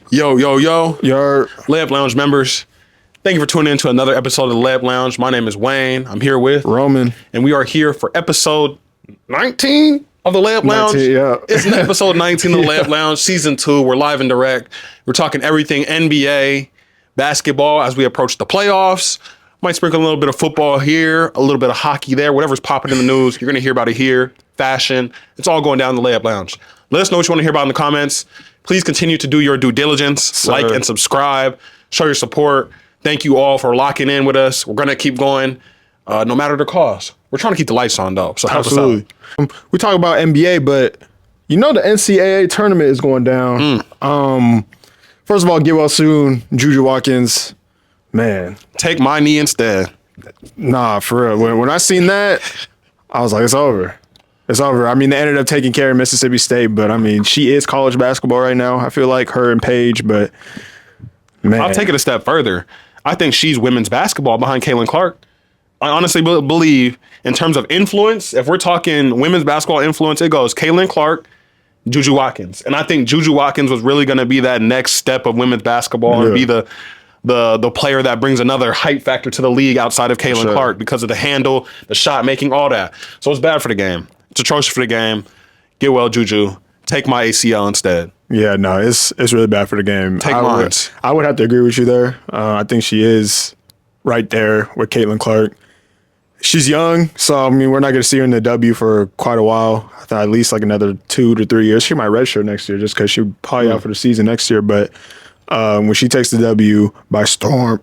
Yo, yo, yo. Your Layup Lounge members. Thank you for tuning in to another episode of the Layup Lounge. My name is Wayne. I'm here with Roman. And we are here for episode 19 of the Layup Lounge. 19, yeah. It's episode 19 of the Layup Lounge, season 2. We're live and direct. We're talking everything NBA, basketball as we approach the playoffs. Might sprinkle a little bit of football here, a little bit of hockey there. Whatever's popping in the news, you're going to hear about it here. Fashion. It's all going down the Layup Lounge. Let us know what you want to hear about in the comments. Please continue to do your due diligence. Like and subscribe. Show your support. Thank you all for locking in with us. We're going to keep going no matter the cost. We're trying to keep the lights on, though. So help us out. We talk about NBA, but you know the NCAA tournament is going down. First of all, get well soon. JUJU Watkins. Man. Take my knee instead. Nah, for real. When I seen that, I was like, it's over. It's over. I mean, they ended up taking care of Mississippi State, but I mean, she is college basketball right now. I feel like her and Paige, but man. I'll take it a step further. I think she's women's basketball behind Caitlin Clark. I honestly believe in terms of influence, if we're talking women's basketball influence, it goes Caitlin Clark, JUJU Watkins. And I think JUJU Watkins was really going to be that next step of women's basketball and be the player that brings another hype factor to the league outside of Caitlin Clark because of the handle, the shot making, all that. So it's bad for the game. It's atrocious for the game. Get well, JUJU. Take my ACL instead. Yeah, no, it's really bad for the game. Take mine. I would have to agree with you there. I think she is right there with Caitlin Clark. She's young, so I mean, we're not going to see her in the W for quite a while. I thought at least like another 2 to 3 years. She might redshirt next year just because she'll probably out for the season next year. But when she takes the W by storm,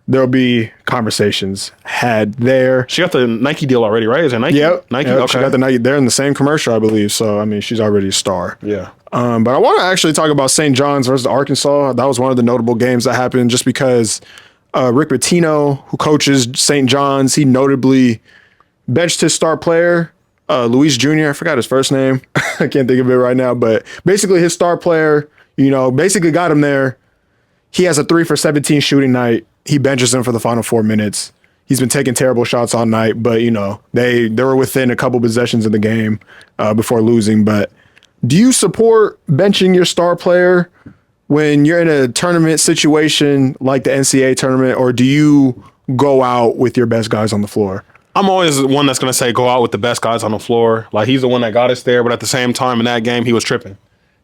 there'll be conversations had there. She got the Nike deal already, right? Is it Nike? Yep. Nike? Yep. Okay. She got the Nike. They're in the same commercial, I believe. So, I mean, she's already a star. Yeah. But I want to actually talk about St. John's versus Arkansas. That was one of the notable games that happened just because Rick Pitino, who coaches St. John's, he notably benched his star player, Luis Jr. I forgot his first name. I can't think of it right now. But basically his star player, basically got him there. He has a 3 for 17 shooting night. He benches him for the final 4 minutes. He's been taking terrible shots all night, but they were within a couple possessions of the game before losing. But do you support benching your star player when you're in a tournament situation like the NCAA tournament, or do you go out with your best guys on the floor? I'm always the one that's going to say go out with the best guys on the floor. Like, he's the one that got us there, but at the same time in that game, he was tripping.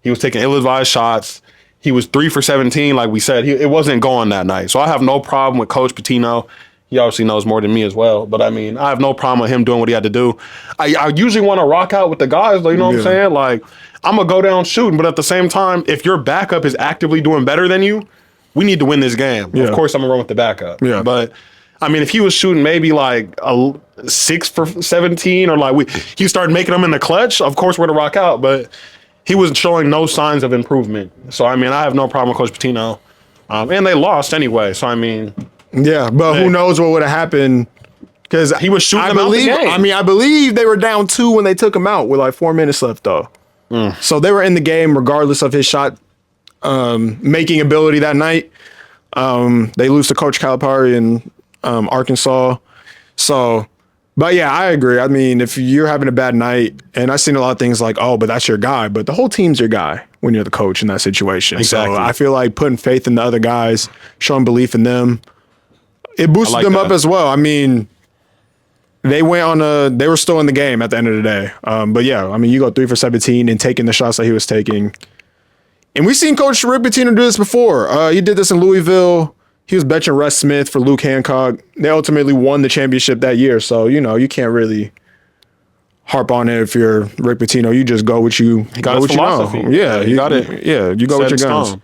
He was taking ill-advised shots. He was 3 for 17, like we said. It wasn't going that night. So I have no problem with Coach Pitino. He obviously knows more than me as well. But, I mean, I have no problem with him doing what he had to do. I usually want to rock out with the guys, you know what I'm saying? Like, I'm going to go down shooting. But at the same time, if your backup is actively doing better than you, we need to win this game. Yeah. Of course, I'm going to run with the backup. Yeah. But, I mean, if he was shooting maybe like a 6 for 17 or like he started making them in the clutch, of course we're going to rock out. But he was showing no signs of improvement. So, I mean, I have no problem with Coach Pitino. And they lost anyway. So, I mean. Yeah, but who knows what would have happened. Because he was shooting them out the game. I mean, I believe they were down 2 when they took him out with like 4 minutes left, though. So they were in the game regardless of his shot making ability that night. They lose to Coach Calipari in Arkansas. So, but yeah, I agree. I mean, if you're having a bad night, and I've seen a lot of things like, oh, but that's your guy. But the whole team's your guy when you're the coach in that situation. Exactly. So I feel like putting faith in the other guys, showing belief in them, it boosted them up as well. I mean, they were still in the game at the end of the day. But yeah, I mean, you go 3 for 17 and taking the shots that he was taking. And we've seen Coach Rick Pitino do this before. He did this in Louisville. He was benching Russ Smith for Luke Hancock. They ultimately won the championship that year. So, you can't really harp on it if you're Rick Pitino. You just go with you. He got his philosophy. Yeah, you got it. Yeah, you go with your guns.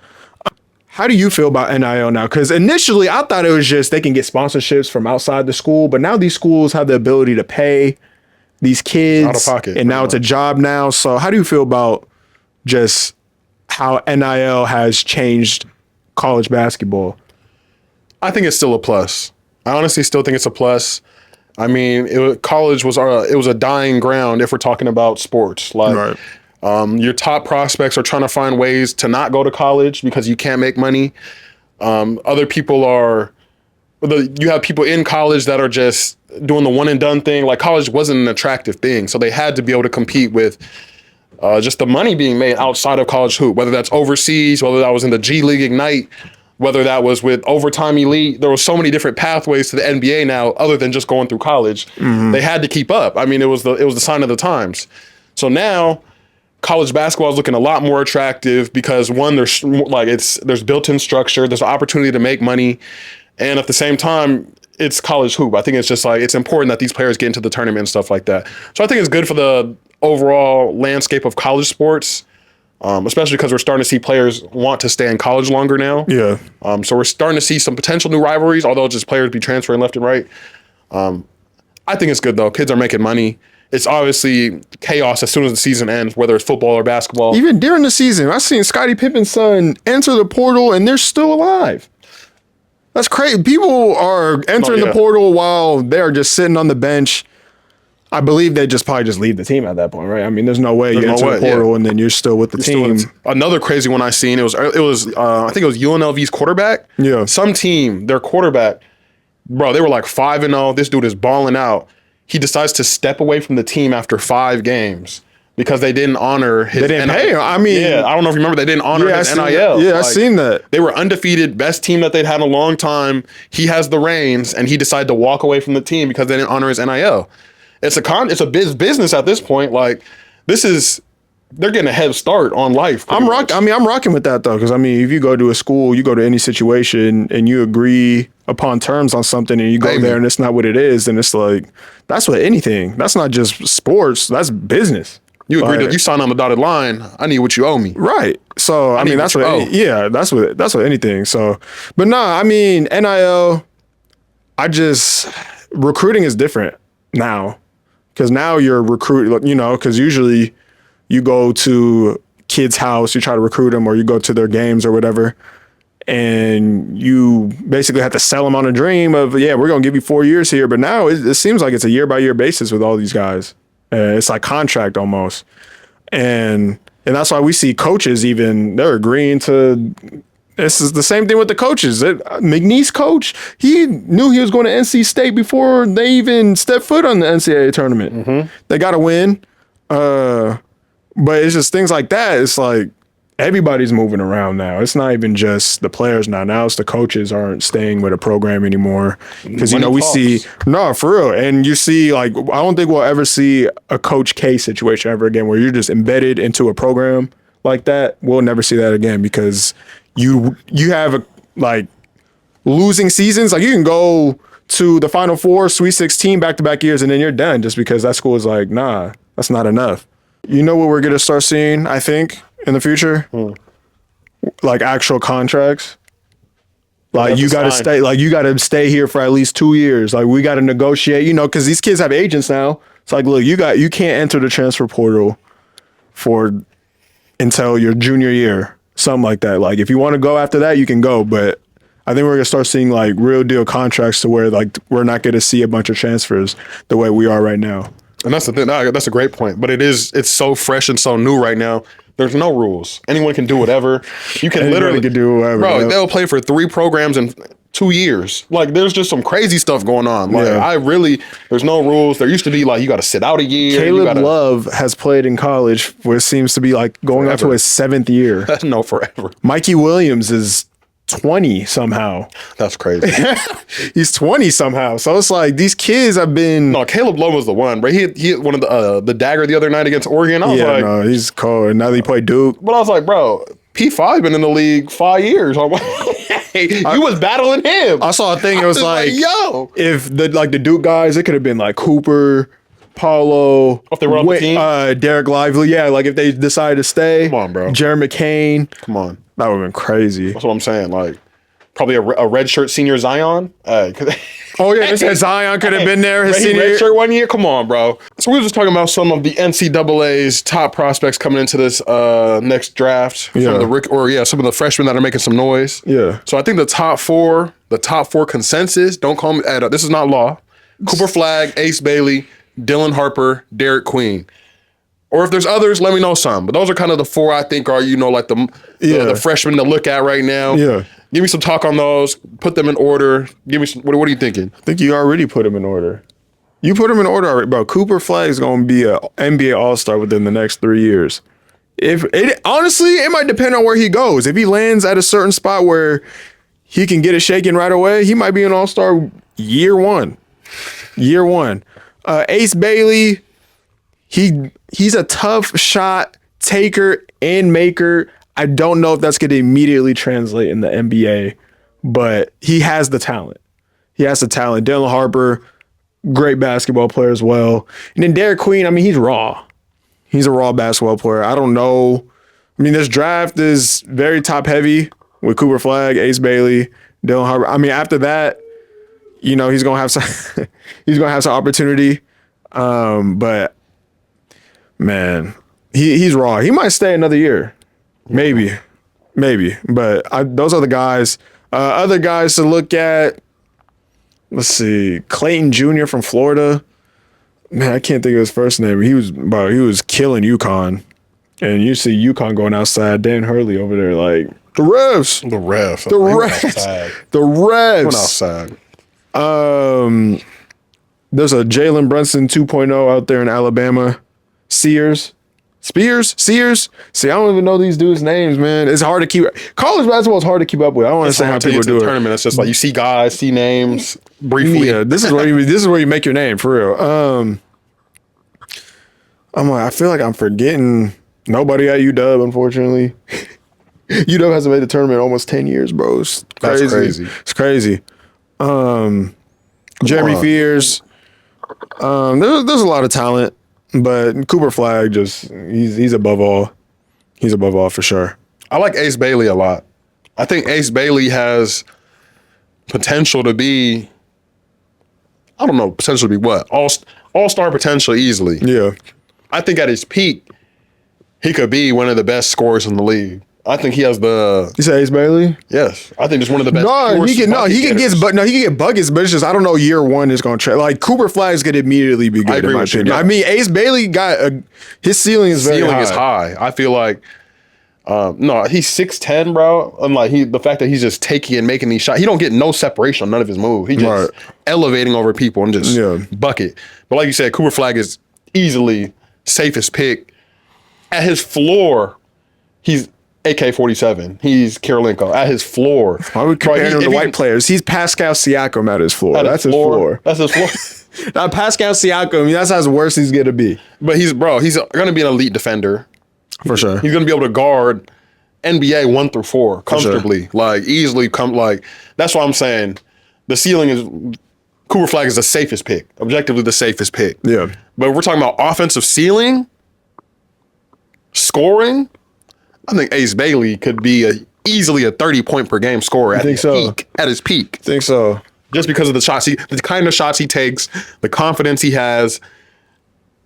How do you feel about NIL now? Because initially I thought it was just they can get sponsorships from outside the school, but now these schools have the ability to pay these kids out of pocket, and now it's a job now. So how do you feel about just how NIL has changed college basketball? I think it's still a plus. I honestly still think it's a plus. I mean, college was a dying ground if we're talking about sports. Like, your top prospects are trying to find ways to not go to college because you can't make money. Other people you have people in college that are just doing the one and done thing. Like, college wasn't an attractive thing, so they had to be able to compete with just the money being made outside of college hoop, whether that's overseas, whether that was in the G League Ignite, whether that was with Overtime Elite. There were so many different pathways to the NBA now other than just going through college. They had to keep up. I mean, it was the sign of the times. So now college basketball is looking a lot more attractive because one, there's built-in structure, there's an opportunity to make money, and at the same time, it's college hoop. I think it's just like it's important that these players get into the tournament and stuff like that. So I think it's good for the overall landscape of college sports, especially because we're starting to see players want to stay in college longer now. Yeah. So we're starting to see some potential new rivalries, although just players be transferring left and right. I think it's good though. Kids are making money. It's obviously chaos as soon as the season ends, whether it's football or basketball. Even during the season, I've seen Scottie Pippen's son enter the portal and they're still alive. That's crazy. People are entering the portal while they're just sitting on the bench. I believe they probably just leave the team at that point, right? I mean, there's no way you enter the portal and then you're still with the team. Another crazy one I seen, it was I think it was UNLV's quarterback. Yeah. Some team, their quarterback, bro, they were like 5-0. This dude is balling out. He decides to step away from the team after 5 games because they didn't honor his They didn't NIL. pay him. I mean, yeah, I don't know if you remember, they didn't honor his NIL. Yeah, I seen that. They were undefeated, best team that they'd had in a long time. He has the reins, and he decided to walk away from the team because they didn't honor his NIL. It's a business at this point. Like, they're getting a head start on life. I'm rocking with that though, because I mean, if you go to a school, you go to any situation, and you agree upon terms on something, and you go there and it's not what it is, then it's like that's what anything. That's not just sports. That's business. You agree that you sign on the dotted line. I need what you owe me. Right. So I mean, that's what. Yeah, that's what anything. So, but nah, I mean, NIL. Recruiting is different now, because now you're recruiting. You know, because usually you go to kid's house, you try to recruit them, or you go to their games or whatever, and you basically have to sell them on a dream of, yeah, we're going to give you 4 years here. But now it seems like it's a year-by-year basis with all these guys. It's like contract almost. And that's why we see coaches even, they're agreeing to, this is the same thing with the coaches. McNeese coach, he knew he was going to NC State before they even stepped foot on the NCAA tournament. Mm-hmm. They got to win. But it's just things like that. It's like everybody's moving around now. It's not even just the players now. Now it's the coaches aren't staying with a program anymore. Because, you know, we see, no, for real. And you see, like, I don't think we'll ever see a Coach K situation ever again where you're just embedded into a program like that. We'll never see that again because you have, like, losing seasons. Like, you can go to the Final Four, Sweet 16 back-to-back years, and then you're done just because that school is like, nah, that's not enough. You know what we're going to start seeing, I think, in the future? Like actual contracts. Like you got to stay, like you got to stay here for at least 2 years. Like we got to negotiate, you know, because these kids have agents now. It's like, look, you can't enter the transfer portal until your junior year, something like that. Like if you want to go after that, you can go. But I think we're going to start seeing like real deal contracts to where like we're not going to see a bunch of transfers the way we are right now. And that's the thing. That's a great point. But it's so fresh and so new right now. There's no rules. Anyone can do whatever. You can literally do whatever. Bro, they'll play for 3 programs in 2 years. Like there's just some crazy stuff going on. Like there's no rules. There used to be like you got to sit out a year. Caleb Love has played in college where it seems to be like going on to his 7th year. No, forever. Mikey Williams is 20 somehow. That's crazy. He's 20 somehow. So it's like these kids have been. No, Caleb Love was the one, bro. He hit one of the dagger the other night against Oregon. I was like, no, he's cold. And now that he played Duke. But I was like, bro, P5 been in the league 5 years. I'm like, you was battling him. I saw a thing. It was like, yo, if the Duke guys, it could have been like Cooper, Paulo, if they were on the team, Derek Lively. Yeah, like if they decided to stay. Come on, bro. Jared McCain. Come on. That would have been crazy. That's what I'm saying. Like, probably a redshirt senior Zion. Oh, yeah, they said Zion could have been there his senior year. Redshirt 1 year? Come on, bro. So we were just talking about some of the NCAA's top prospects coming into this next draft. Yeah. Some of the freshmen that are making some noise. Yeah. So I think the top four consensus, don't call me, this is not law. Cooper Flagg, Ace Bailey, Dylan Harper, Derek Queen. Or if there's others, let me know some. But those are kind of the 4 I think are, like the freshmen to look at right now. Yeah. Give me some talk on those. Put them in order. Give me some. What are you thinking? I think you already put them in order. You put him in order already, bro. Cooper Flag is going to be an NBA All-Star within the next 3 years. Honestly, it might depend on where he goes. If he lands at a certain spot where he can get it shaken right away, he might be an All-Star year one. Year one. Ace Bailey, he's a tough shot taker and maker. I don't know if that's going to immediately translate in the NBA, but he has the talent. He has the talent. Dylan Harper, great basketball player as well. And then Derek Queen, I mean, he's raw. He's a raw basketball player. I don't know. I mean, this draft is very top heavy with Cooper Flag, Ace Bailey, Dylan Harper. I mean, after that, you know, he's gonna have some he's gonna have some opportunity. But man, he's raw. He might stay another year. Maybe. But those are the guys. Other guys to look at. Let's see. Clayton Jr. from Florida. Man, I can't think of his first name. He was killing UConn. And you see UConn going outside. Dan Hurley over there like, the refs. The refs. The refs. Went outside. There's a Jalen Brunson 2.0 out there in Alabama. Spears. See, I don't even know these dudes' names, man. It's hard to keep. College basketball is hard to keep up with. I don't understand how people do it. Tournament, it's just like you see guys, see names briefly. Yeah, this is where you make your name for real. I feel like I'm forgetting nobody at UW, unfortunately. UW hasn't made the tournament in almost 10 years, bro. It's crazy. It's crazy. Jeremy Fears. There's a lot of talent. But Cooper Flag he's above all. He's above all for sure. I like Ace Bailey a lot. I think Ace Bailey has potential to be, I don't know, potential to be what? All-star potential easily. Yeah. I think at his peak, he could be one of the best scorers in the league. I think he has the. You say Ace Bailey? Yes, I think he's one of the best. He can get buckets, but it's just I don't know. Year one is going to like Cooper Flag is going to immediately be good. I agree in my opinion. I mean, Ace Bailey got his ceiling is very high. Is high. I feel like. No, he's 6'10", bro. Unlike the fact that he's just taking and making these shots, he don't get no separation on none of his moves. He just elevating over people and just bucket. But like you said, Cooper Flag is easily safest pick. At his floor, he's AK-47. He's Karolinko at his floor. I would compare him to white players. He's Pascal Siakam at his floor. That's his floor. That's his floor. Now, Pascal Siakam, that's how worse he's going to be. But he's going to be an elite defender. For sure. He's going to be able to guard NBA 1 through 4 comfortably. Sure. Like, easily. That's why I'm saying the ceiling is Cooper Flag is the safest pick. Objectively the safest pick. Yeah. But if we're talking about offensive ceiling, scoring, I think Ace Bailey could be easily a 30-point per game scorer at his peak. Think so. Just because of the kind of shots he takes, the confidence he has.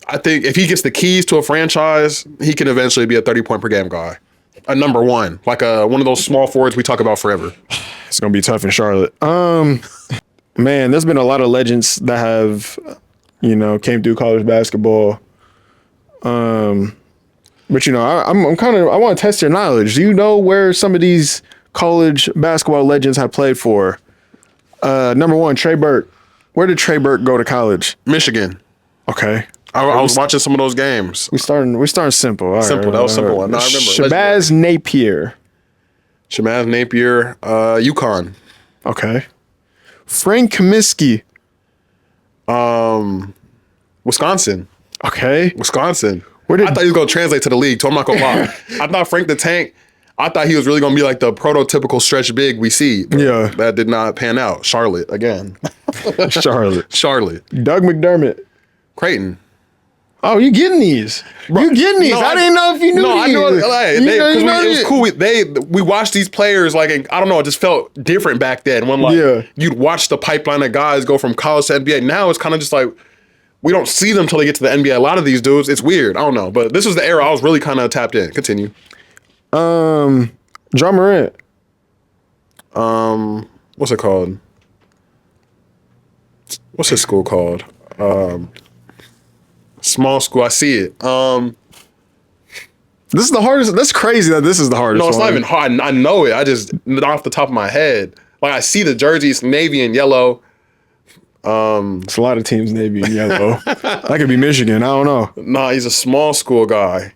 I think if he gets the keys to a franchise, he can eventually be a 30-point per game guy. A number one. Like one of those small forwards we talk about forever. It's going to be tough in Charlotte. Man, there's been a lot of legends that have, came through college basketball. But I want to test your knowledge. Do you know where some of these college basketball legends have played for? Number one, Trey Burke. Where did Trey Burke go to college? Michigan. Okay. I was watching some of those games. We're starting simple. All simple. Right, that was simple one. No, I remember. Shabazz Napier. UConn. Okay. Frank Kaminsky. Wisconsin. Okay. Wisconsin. I thought he was going to translate to the league, so I'm not going to lie. I thought Frank the Tank, I thought he was really going to be like the prototypical stretch big we see. Yeah. That did not pan out. Charlotte, again. Charlotte. Doug McDermott. Creighton. Oh, you getting these? Bro, you getting these? I didn't know if you knew these. No, I know. It was cool. We watched these players, like, I don't know, it just felt different back then when, you'd watch the pipeline of guys go from college to NBA. Now it's kind of just like, we don't see them until they get to the NBA. A lot of these dudes, it's weird. I don't know. But this was the era I was really kind of tapped in. Continue. John Morant. What's it called? What's his school called? Small school. I see it. This is the hardest. That's crazy that this is the hardest. No, it's one. not even hard. I know it. I just, not off the top of my head. Like, I see the jersey. It's navy and yellow. It's a lot of teams navy and yellow. That could be Michigan. I don't know. Nah, he's a small school guy.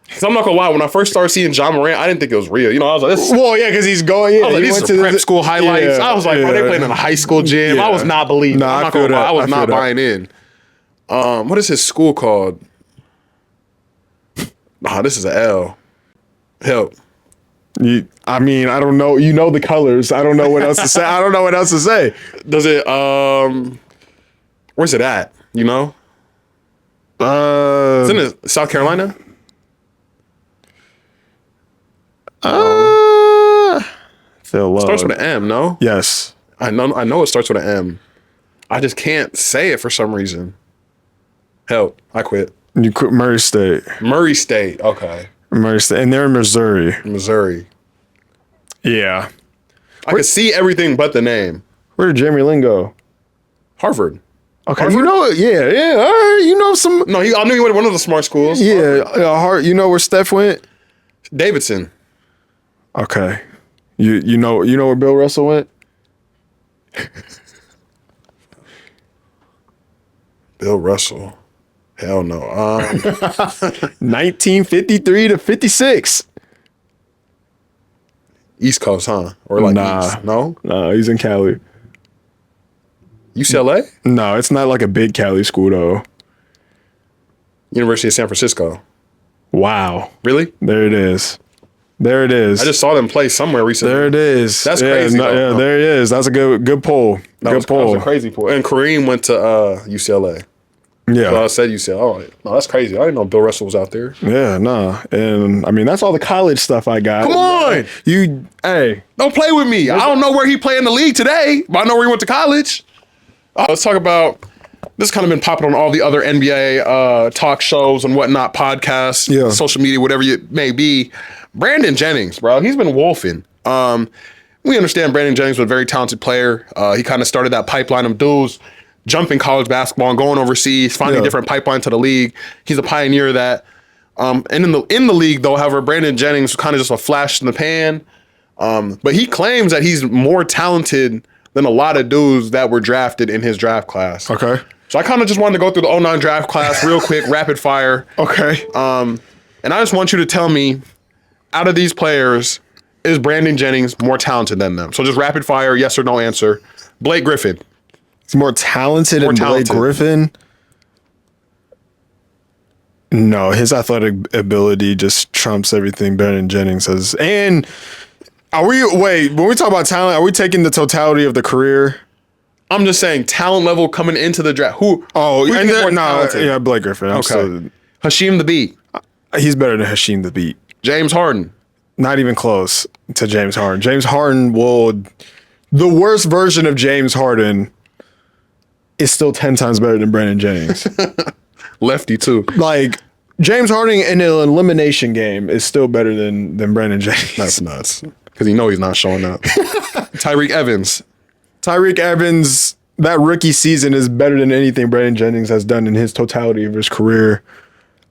Cause I'm not gonna lie, when I first started seeing John Morant, I didn't think it was real. You know, I was like, this, Well, yeah, because he's going. Yeah, I was like, he these went are to prep school highlights. I was like, bro, they playing in a high school gym. I was not believing. Nah, I'm I not feel gonna lie, that. I was I feel not that. buying in. What is his school called? Nah, this is an L. Help. I mean, I don't know. You know the colors. I don't know what else to say. I don't know what else to say. Does it? Where's it at? You know, it's in South Carolina. Phil Love. Starts with an M. No, Yes. I know it starts with an M. I just can't say it for some reason. Help! I quit. You quit Murray State. Murray State. Okay, Murray State. And they're in Missouri. Missouri. Yeah. I could see everything but the name. Where did Jeremy Lin go? Harvard. Okay. Harvard? You know it. Yeah. All right. You know some. No, I knew he went to one of the smart schools. Yeah. You know where Steph went? Davidson. Okay. You know where Bill Russell went? Bill Russell. Hell no. 1953 to 56. East Coast, huh? Or like Nah. East? No? No, he's in Cali. UCLA? No, it's not like a big Cali school though. University of San Francisco. Wow. Really? There it is. There it is. I just saw them play somewhere recently. There it is. That's crazy, though. Yeah, there it is. That's a good poll. That was a crazy pool. And Kareem went to UCLA. Yeah. So I said UCLA. All right. No, that's crazy. I didn't know Bill Russell was out there. Yeah, nah. And I mean, that's all the college stuff I got. Come on. Hey. Don't play with me. I don't know where he played in the league today, but I know where he went to college. Let's talk about, this has kind of been popping on all the other NBA talk shows and whatnot, podcasts, Yeah. social media, whatever it may be. Brandon Jennings, bro, he's been wolfing. We understand Brandon Jennings was a very talented player. He kind of started that pipeline of dudes jumping college basketball and going overseas, finding different pipelines to the league. He's a pioneer of that. And in the league, though, however, Brandon Jennings was kind of just a flash in the pan. But he claims that he's more talented than a lot of dudes that were drafted in his draft class. Okay. So I kind of just wanted to go through the 09 draft class real quick, rapid fire. Okay. And I just want you to tell me, out of these players, is Brandon Jennings more talented than them? So just rapid fire, yes or no answer. Blake Griffin. He's more talented than talented. Blake Griffin. No, his athletic ability just trumps everything Brandon Jennings has. And when we talk about talent, are we taking the totality of the career? I'm just saying talent level coming into the draft. Who Oh, you think is more talented? yeah, Blake Griffin. Absolutely. Hasheem the Beat. He's better than Hasheem the Beat. James Harden. Not even close to James Harden. James Harden the worst version of James Harden is still 10 times better than Brandon Jennings. Lefty too. Like, James Harden in an elimination game is still better than Brandon Jennings. That's nuts. Because he's not showing up. Tyreek Evans. Tyreek Evans, that rookie season is better than anything Brandon Jennings has done in his totality of his career.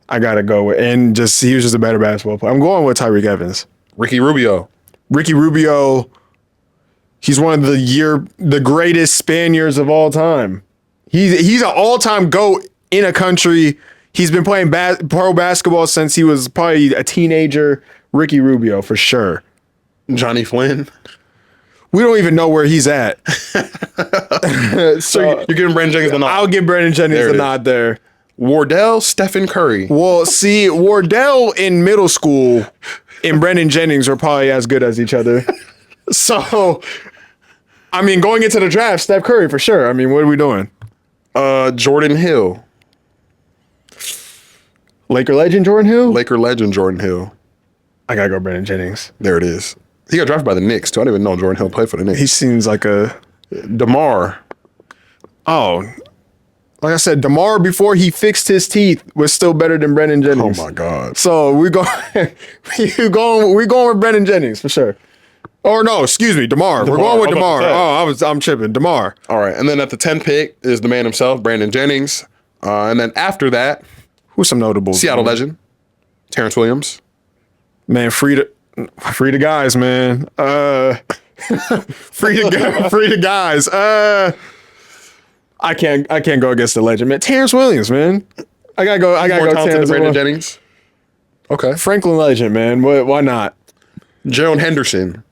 I gotta go with, and he was just a better basketball player. I'm going with Tyreek Evans. Ricky Rubio. Ricky Rubio, he's one of the greatest Spaniards of all time. He's an all-time GOAT in a country. He's been playing pro basketball since he was probably a teenager. Ricky Rubio, for sure. Johnny Flynn. We don't even know where he's at. So you're giving Brandon Jennings the nod. I'll give Brandon Jennings There it the is. nod there. Wardell, Stephen Curry. Well, see, Wardell in middle school and Brandon Jennings are probably as good as each other. So, I mean, going into the draft, Steph Curry for sure. I mean, what are we doing? Jordan Hill. Laker legend Jordan Hill? Laker legend Jordan Hill. I gotta go Brandon Jennings. There it is. He got drafted by the Knicks too. I didn't even know Jordan Hill played for the Knicks. He seems like a... DeMar. Oh, like I said, DeMar, before he fixed his teeth, was still better than Brandon Oh Jennings. my God. So we're going with Brandon Jennings for sure. Or no, excuse me, DeMar. We're going with I'm about DeMar. to say. I'm tripping. DeMar. All right. And then at the 10th pick is the man himself, Brandon Jennings. And then after that, Who's some notables? Seattle legend, Terrence Williams. Man, free the guys, man. free the guys. I can't go against the legend, man. Terrence Williams, man. I gotta go More talented than Terrence Brandon Williams. Jennings. Okay. Franklin Legend, man. Why not? Gerald Henderson.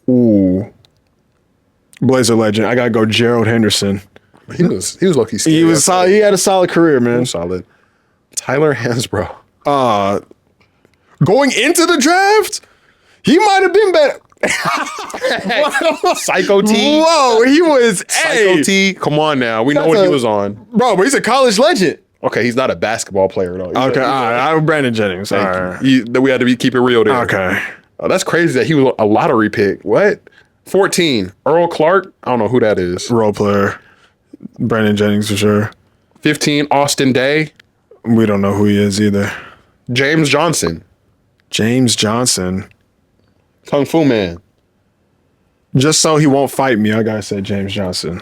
Ooh. Blazer Legend. I gotta go Gerald Henderson. He was lucky. He was solid. He had a solid career, man. Solid. Tyler Hansbrough. Going into the draft, he might have been better. Psycho T. Whoa, he was Psycho T. Come on now. We know That's what he a- was on. Bro, but he's a college legend. Okay, he's not a basketball player though. Okay, all right. I'm Brandon Jennings. All right. We had to keep it real there. Okay. Oh, that's crazy that he was a lottery pick. What? 14. Earl Clark. I don't know who that is. Role player. Brandon Jennings for sure. 15. Austin Day. We don't know who he is either. James Johnson. James Johnson. Kung Fu Man. Just so he won't fight me, I gotta say James Johnson.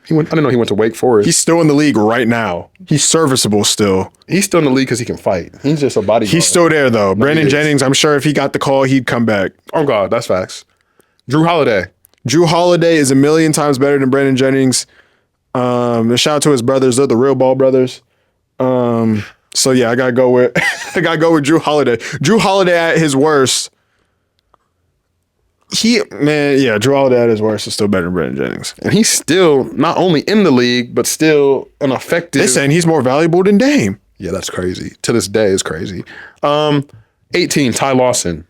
I didn't know he went to Wake Forest. He's still in the league right now. He's serviceable still. He's still in the league because he can fight. He's just a bodyguard. He's still there though. Brandon is. Jennings, I'm sure if he got the call, he'd come back. Oh God, that's facts. Drew Holiday. Drew Holiday is a million times better than Brandon Jennings. And shout out to his brothers. They're the real ball brothers. So yeah, I gotta go with Drew Holiday. Drew Holiday at his worst. Drew Holiday at his worst is still better than Brandon Jennings. And he's still not only in the league, but still an effective. They're saying he's more valuable than Dame. Yeah, that's crazy. To this day, it's crazy. 18, Ty Lawson.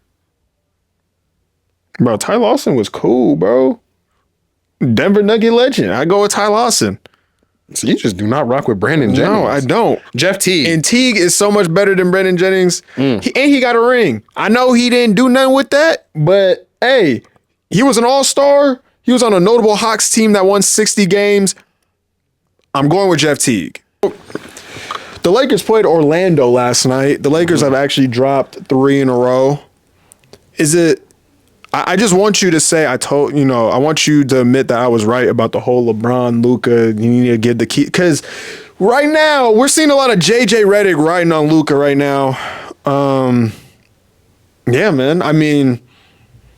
Bro, Ty Lawson was cool, bro. Denver Nugget legend. I go with Ty Lawson. So you just do not rock with Brandon Jennings. No, I don't. Jeff Teague. And Teague is so much better than Brandon Jennings. He got a ring. I know he didn't do nothing with that, but hey, he was an all-star. He was on a notable Hawks team that won 60 games. I'm going with Jeff Teague. The Lakers played Orlando last night. The Lakers have actually dropped 3 in a row. I just want you to say, I want you to admit that I was right about the whole LeBron, Luka, you need to give the key. Because right now, we're seeing a lot of JJ Redick riding on Luka right now. Yeah, man. I mean,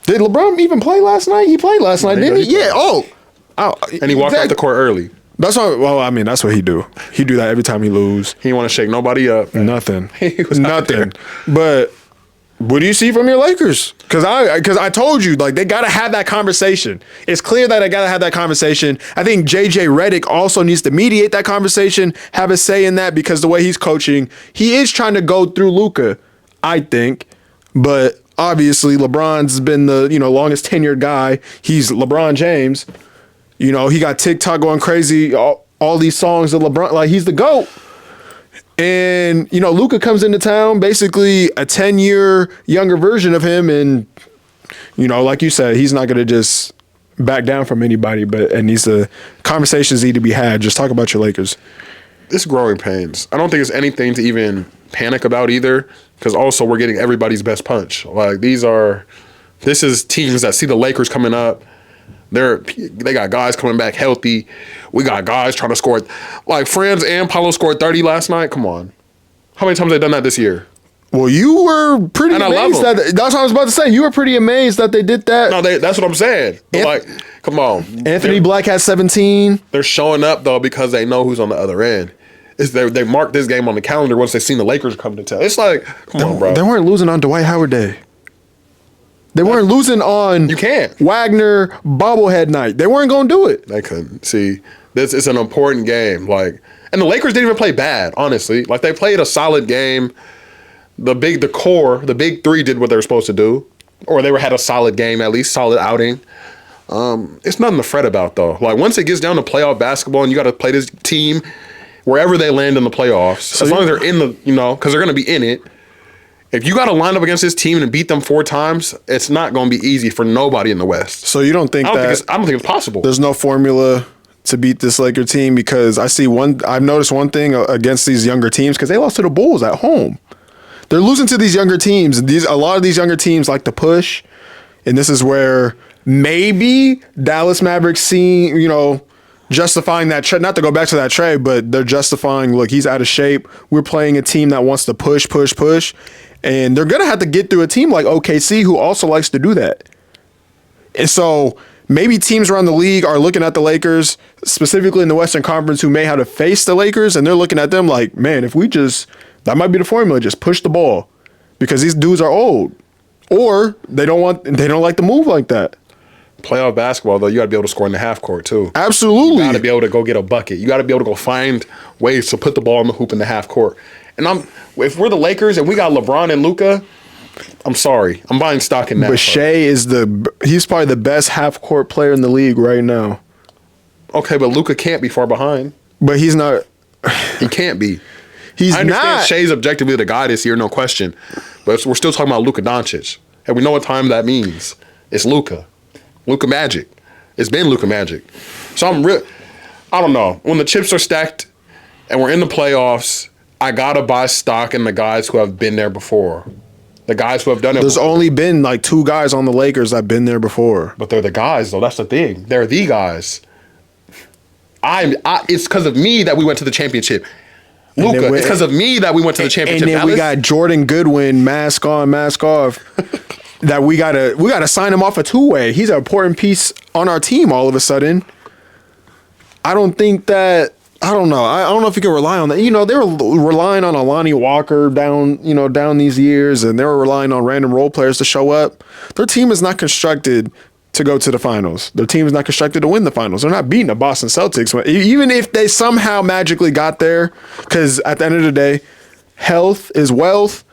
did LeBron even play last night? He played last night, didn't he? played. Yeah. Oh. And he walked off the court early. That's what. Well, I mean, that's what he do. He do that every time he lose. He didn't want to shake nobody up. Nothing. He was out there. Nothing. But what do you see from your Lakers? Because I told you, like, they got to have that conversation. It's clear that they got to have that conversation. I think JJ Redick also needs to mediate that conversation, have a say in that, because the way he's coaching, he is trying to go through Luka, I think. But obviously, LeBron's been the longest tenured guy. He's LeBron James. He got TikTok going crazy. All these songs of LeBron, like, he's the GOAT. And, Luka comes into town, basically a 10-year younger version of him. And, like you said, he's not going to just back down from anybody, conversations need to be had. Just talk about your Lakers. It's growing pains. I don't think it's anything to even panic about either, because also we're getting everybody's best punch. Like, this is teams that see the Lakers coming up. They got guys coming back healthy. We got guys trying to score. Like, Franz and Paulo scored 30 last night. Come on. How many times have they done that this year? Well, you were pretty amazed. That's what I was about to say. You were pretty amazed that they did that. No, that's what I'm saying. Like, come on. Anthony Black had 17. They're showing up, though, because they know who's on the other end. They marked this game on the calendar once they seen the Lakers come to town. It's like, come on, bro. They weren't losing on Dwight Howard Day. They weren't losing on You can't. Wagner bobblehead night. They weren't going to do it. They couldn't. See, this is an important game. Like, and the Lakers didn't even play bad, honestly. Like, they played a solid game. The big three did what they were supposed to do. Or they had a solid game, at least solid outing. It's nothing to fret about, though. Like, once it gets down to playoff basketball and you got to play this team wherever they land in the playoffs, so as long as they're in the, because they're going to be in it. If you got to line up against this team and beat them 4 times, it's not going to be easy for nobody in the West. So you don't think I don't think it's possible. There's no formula to beat this Laker team? Because I've noticed one thing against these younger teams, because they lost to the Bulls at home. They're losing to these younger teams. A lot of these younger teams like to push, and this is where maybe Dallas Mavericks justifying that trade, not to go back to that trade, but they're justifying, look, he's out of shape. We're playing a team that wants to push. And they're going to have to get through a team like OKC, who also likes to do that. And so maybe teams around the league are looking at the Lakers, specifically in the Western Conference, who may have to face the Lakers, and they're looking at them like, man, if we just, that might be the formula, just push the ball, because these dudes are old, or they don't like to move like that. Playoff basketball, though, you got to be able to score in the half court, too. Absolutely. You got to be able to go get a bucket. You got to be able to go find ways to put the ball in the hoop in the half court. And if we're the Lakers and we got LeBron and Luka, I'm sorry. I'm buying stock in that. But Shea he's probably the best half court player in the league right now. Okay, but Luka can't be far behind. But he's not. He can't be. He's I understand not. Shea's objectively the guy this year, no question. But we're still talking about Luka Doncic. And we know what time that means. It's Luka. Luka Magic. It's been Luka Magic. So I don't know. When the chips are stacked and we're in the playoffs, I got to buy stock in the guys who have been there before. The guys who have done it. There's only been like 2 guys on the Lakers that have been there before. But they're the guys, though. That's the thing. They're the guys. It's because of me that we went to the championship. Luka, it's because of me that we went to the championship. And then we got Jordan Goodwin, mask on, mask off. That we gotta sign him off a 2-way. He's an important piece on our team all of a sudden. I don't know. I don't know if you can rely on that. You know, they were relying on Alani Walker down these years, and they were relying on random role players to show up. Their team is not constructed to go to the finals. Their team is not constructed to win the finals. They're not beating the Boston Celtics. Even if they somehow magically got there, because at the end of the day, health is wealth.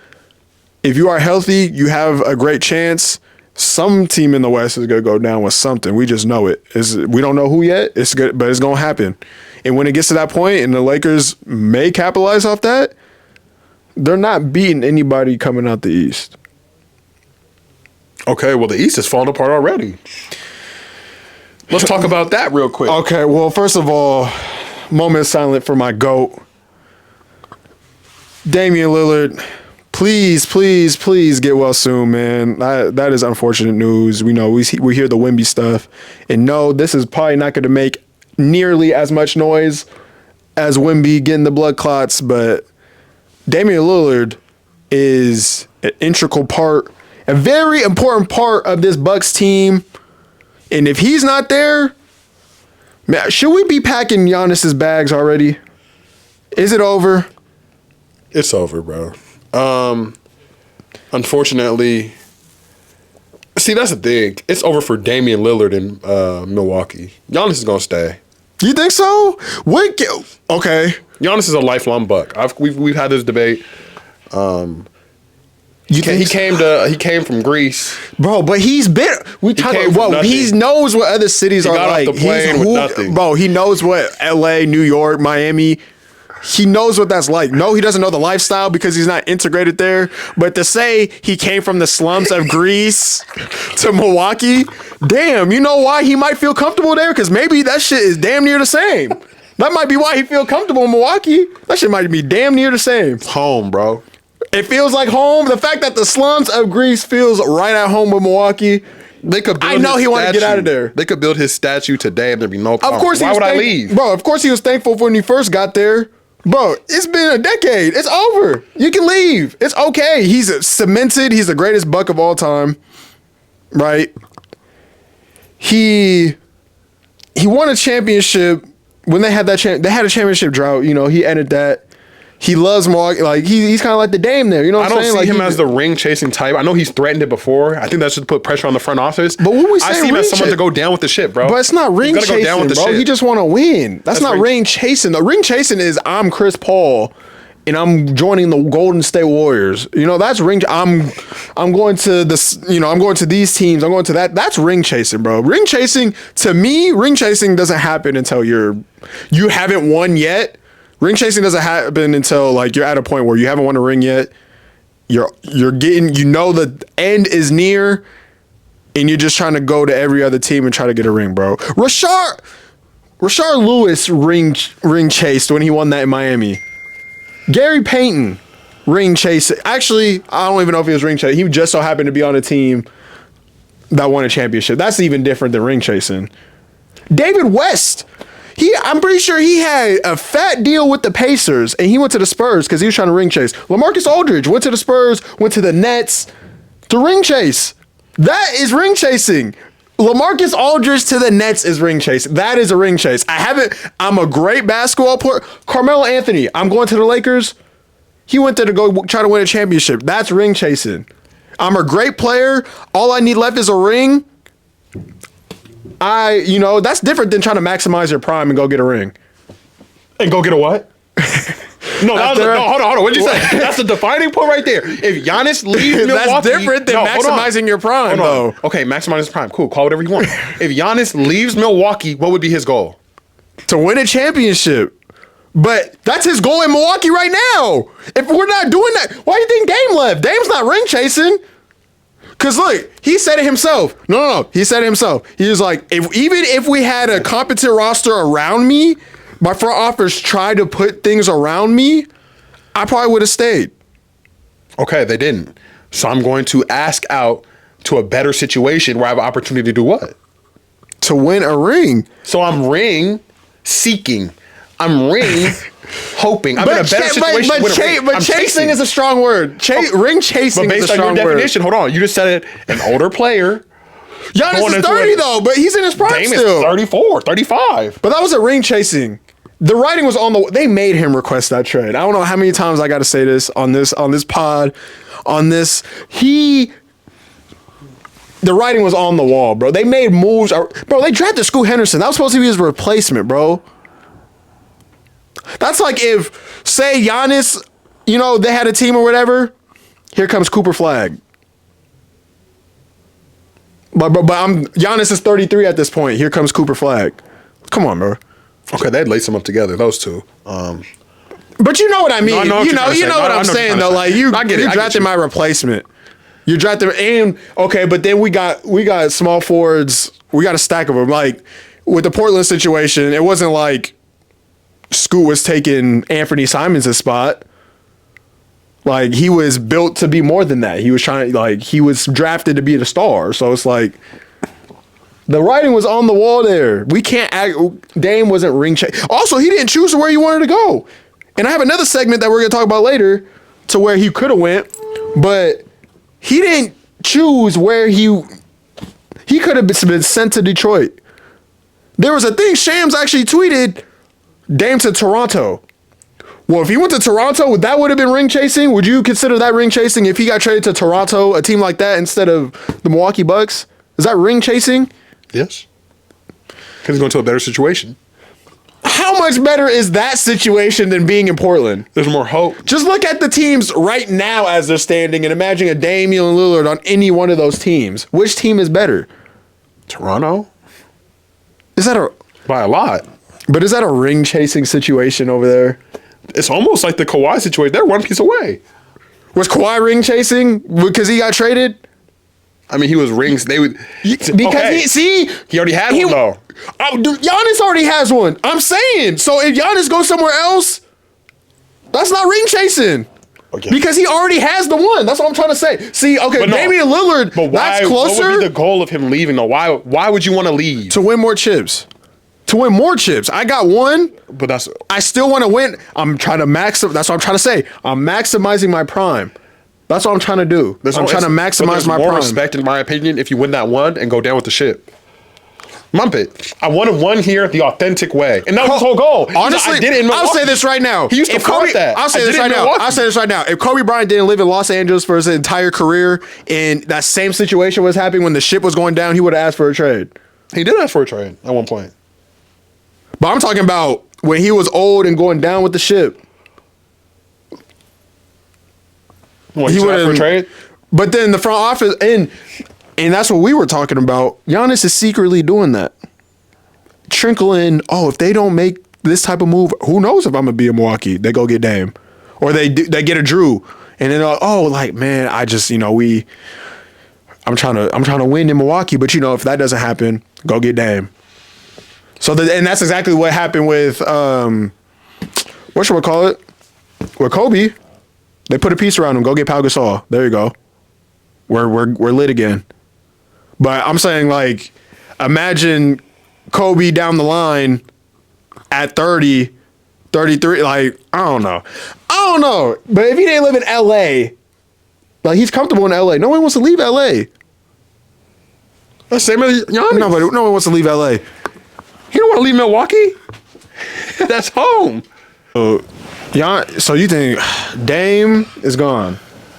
If you are healthy, you have a great chance. Some team in the West is going to go down with something. We just know it. We don't know who yet. It's good, but it's going to happen. And when it gets to that point, and the Lakers may capitalize off that, they're not beating anybody coming out the East. Okay, well, the East is falling apart already. Let's talk about that real quick. Okay, well, first of all, moment of silence for my GOAT. Damian Lillard, please, please, please get well soon, man. That is unfortunate news. We know we hear the Wemby stuff. And no, this is probably not going to make nearly as much noise as Wemby getting the blood clots, but Damian Lillard is an integral part, a very important part of this Bucks team. And if he's not there, man, should we be packing Giannis's bags already? Is it over? It's over, bro. Unfortunately, see, that's the thing. It's over for Damian Lillard in Milwaukee. Giannis is gonna stay. You think so? Okay. Giannis is a lifelong Buck. We've had this debate. He came from Greece, bro. But he's been. He knows what other cities are like. Bro, he knows what L.A., New York, Miami. He knows what that's like. No, he doesn't know the lifestyle because he's not integrated there. But to say he came from the slums of Greece to Milwaukee, damn, you know why he might feel comfortable there? Because maybe that shit is damn near the same. That might be why he feel comfortable in Milwaukee. That shit might be damn near the same. Home, bro. It feels like home. The fact that the slums of Greece feels right at home with Milwaukee. I know he wanted to get out of there. They could build his statue today and there'd be no problem. Of course, why would I leave? Bro, of course he was thankful when he first got there. Bro, it's been a decade. It's over. You can leave. It's okay. He's cemented. He's the greatest Buck of all time. Right? He won a championship when they had that they had a championship drought. You know, he ended that. He loves Milwaukee. Like he's kind of like the Dame there. You know what I'm saying? I don't see like him as the ring chasing type. I know he's threatened it before. I think that should put pressure on the front office. But what we say, I see him as someone to go down with the shit, bro. But it's not ring chasing, go down with the bro. shit. He just want to win. That's not ring chasing. The ring chasing is I'm Chris Paul and I'm joining the Golden State Warriors. You know, that's ring. I'm going to this. You know, I'm going to these teams. I'm going to that. That's ring chasing, bro. Ring chasing to me, ring chasing doesn't happen until you haven't won yet. Ring chasing doesn't happen until like you're at a point where you haven't won a ring yet. You're getting, you know, the end is near, and you're just trying to go to every other team and try to get a ring, bro. Rashard Lewis ring chased when he won that in Miami. Gary Payton ring chased. Actually, I don't even know if he was ring chasing. He just so happened to be on a team that won a championship. That's even different than ring chasing. David West. I'm pretty sure he had a fat deal with the Pacers, and he went to the Spurs because he was trying to ring chase. LaMarcus Aldridge went to the Spurs, went to the Nets to ring chase. That is ring chasing. LaMarcus Aldridge to the Nets is ring chase. That is a ring chase. I'm a great basketball player. Carmelo Anthony, I'm going to the Lakers. He went there to go try to win a championship. That's ring chasing. I'm a great player. All I need left is a ring. That's different than trying to maximize your prime and go get a ring. And go get a what? No, hold on. What'd you say? That's the defining point right there. If Giannis leaves Milwaukee, that's different than maximizing your prime, though. Okay, maximizing his prime. Cool, call whatever you want. If Giannis leaves Milwaukee, what would be his goal? To win a championship. But that's his goal in Milwaukee right now. If we're not doing that, why do you think Dame left? Dame's not ring chasing. Because look, he said it himself. No. He said it himself. He was like, even if we had a competent roster around me, my front office tried to put things around me, I probably would have stayed. Okay, they didn't. So I'm going to ask out to a better situation where I have an opportunity to do what? To win a ring. So I'm ring seeking. I'm ring hoping. I'm in a better situation. But chasing is a strong word. Ring chasing is a strong word. But based on your definition, hold on. You just said it. An older player. Giannis is 30 though, but he's in his prime Dame still. Is 34, 35. But that was a ring chasing. The writing was on the. They made him request that trade. I don't know how many times I got to say this on this pod, on this. The writing was on the wall, bro. They made moves. Bro, they drafted Scoot Henderson. That was supposed to be his replacement, bro. That's like if, say, Giannis, they had a team or whatever. Here comes Cooper Flag. But Giannis is 33 at this point. Here comes Cooper Flag. Come on, bro. Okay, they'd lace them up together, those two. But you know what I mean. No, you know what I'm saying, though. Like you drafted my replacement. You drafted and okay, but then we got small forwards. We got a stack of them. Like with the Portland situation, it wasn't like Scoot was taking Anthony Simons' spot. Like he was built to be more than that. He was drafted to be the star. So it's like the writing was on the wall there. We can't act. Dame wasn't ring chase. Also, he didn't choose where he wanted to go. And I have another segment that we're gonna talk about later to where he could have went, but he didn't choose where he could have been sent to Detroit. There was a thing Shams actually tweeted Dame to Toronto. Well, if he went to Toronto, that would have been ring chasing. Would you consider that ring chasing if he got traded to Toronto, a team like that, instead of the Milwaukee Bucks? Is that ring chasing? Yes. Because he's going to a better situation. How much better is that situation than being in Portland? There's more hope. Just look at the teams right now as they're standing and imagine a Damian Lillard on any one of those teams. Which team is better? Toronto? Is that by a lot. But is that a ring chasing situation over there? It's almost like the Kawhi situation. They're one piece away. Was Kawhi ring chasing because he got traded? I mean, he was rings. They would because he already had one though. Giannis already has one. I'm saying. So if Giannis goes somewhere else, that's not ring chasing. Okay. Because he already has the one. That's what I'm trying to say. See, okay, Damian Lillard, but why, that's closer. What would be the goal of him leaving though? Why would you want to leave? To win more chips. To win more chips. I got one, but I still want to win. I'm trying to that's what I'm trying to say. I'm maximizing my prime. That's what I'm trying to do. I'm trying to maximize my prime. More respect, in my opinion, if you win that one and go down with the ship. Mumpet. I wanted one here the authentic way. And that was his whole goal. Honestly, I'll say this right now. He used to flaunt that. I'll say this right now. If Kobe Bryant didn't live in Los Angeles for his entire career and that same situation was happening when the ship was going down, he would have asked for a trade. He did ask for a trade at one point. But I'm talking about when he was old and going down with the ship. He would ask for a trade? But then the front office, and that's what we were talking about. Giannis is secretly doing that. Trickling, if they don't make this type of move, who knows if I'm going to be in Milwaukee? They go get Dame. Or they get a Drew. And then, man, I just, I'm trying to win in Milwaukee. But, if that doesn't happen, go get Dame. So, and that's exactly what happened with, what should we call it? With Kobe. They put a piece around him. Go get Pau Gasol. There you go. We're lit again. But I'm saying, imagine Kobe down the line at 30, 33. I don't know. But if he didn't live in L.A., he's comfortable in L.A. No one wants to leave L.A. Same as Giannis. No one wants to leave LA. He don't want to leave Milwaukee. That's home. So you think Dame is gone?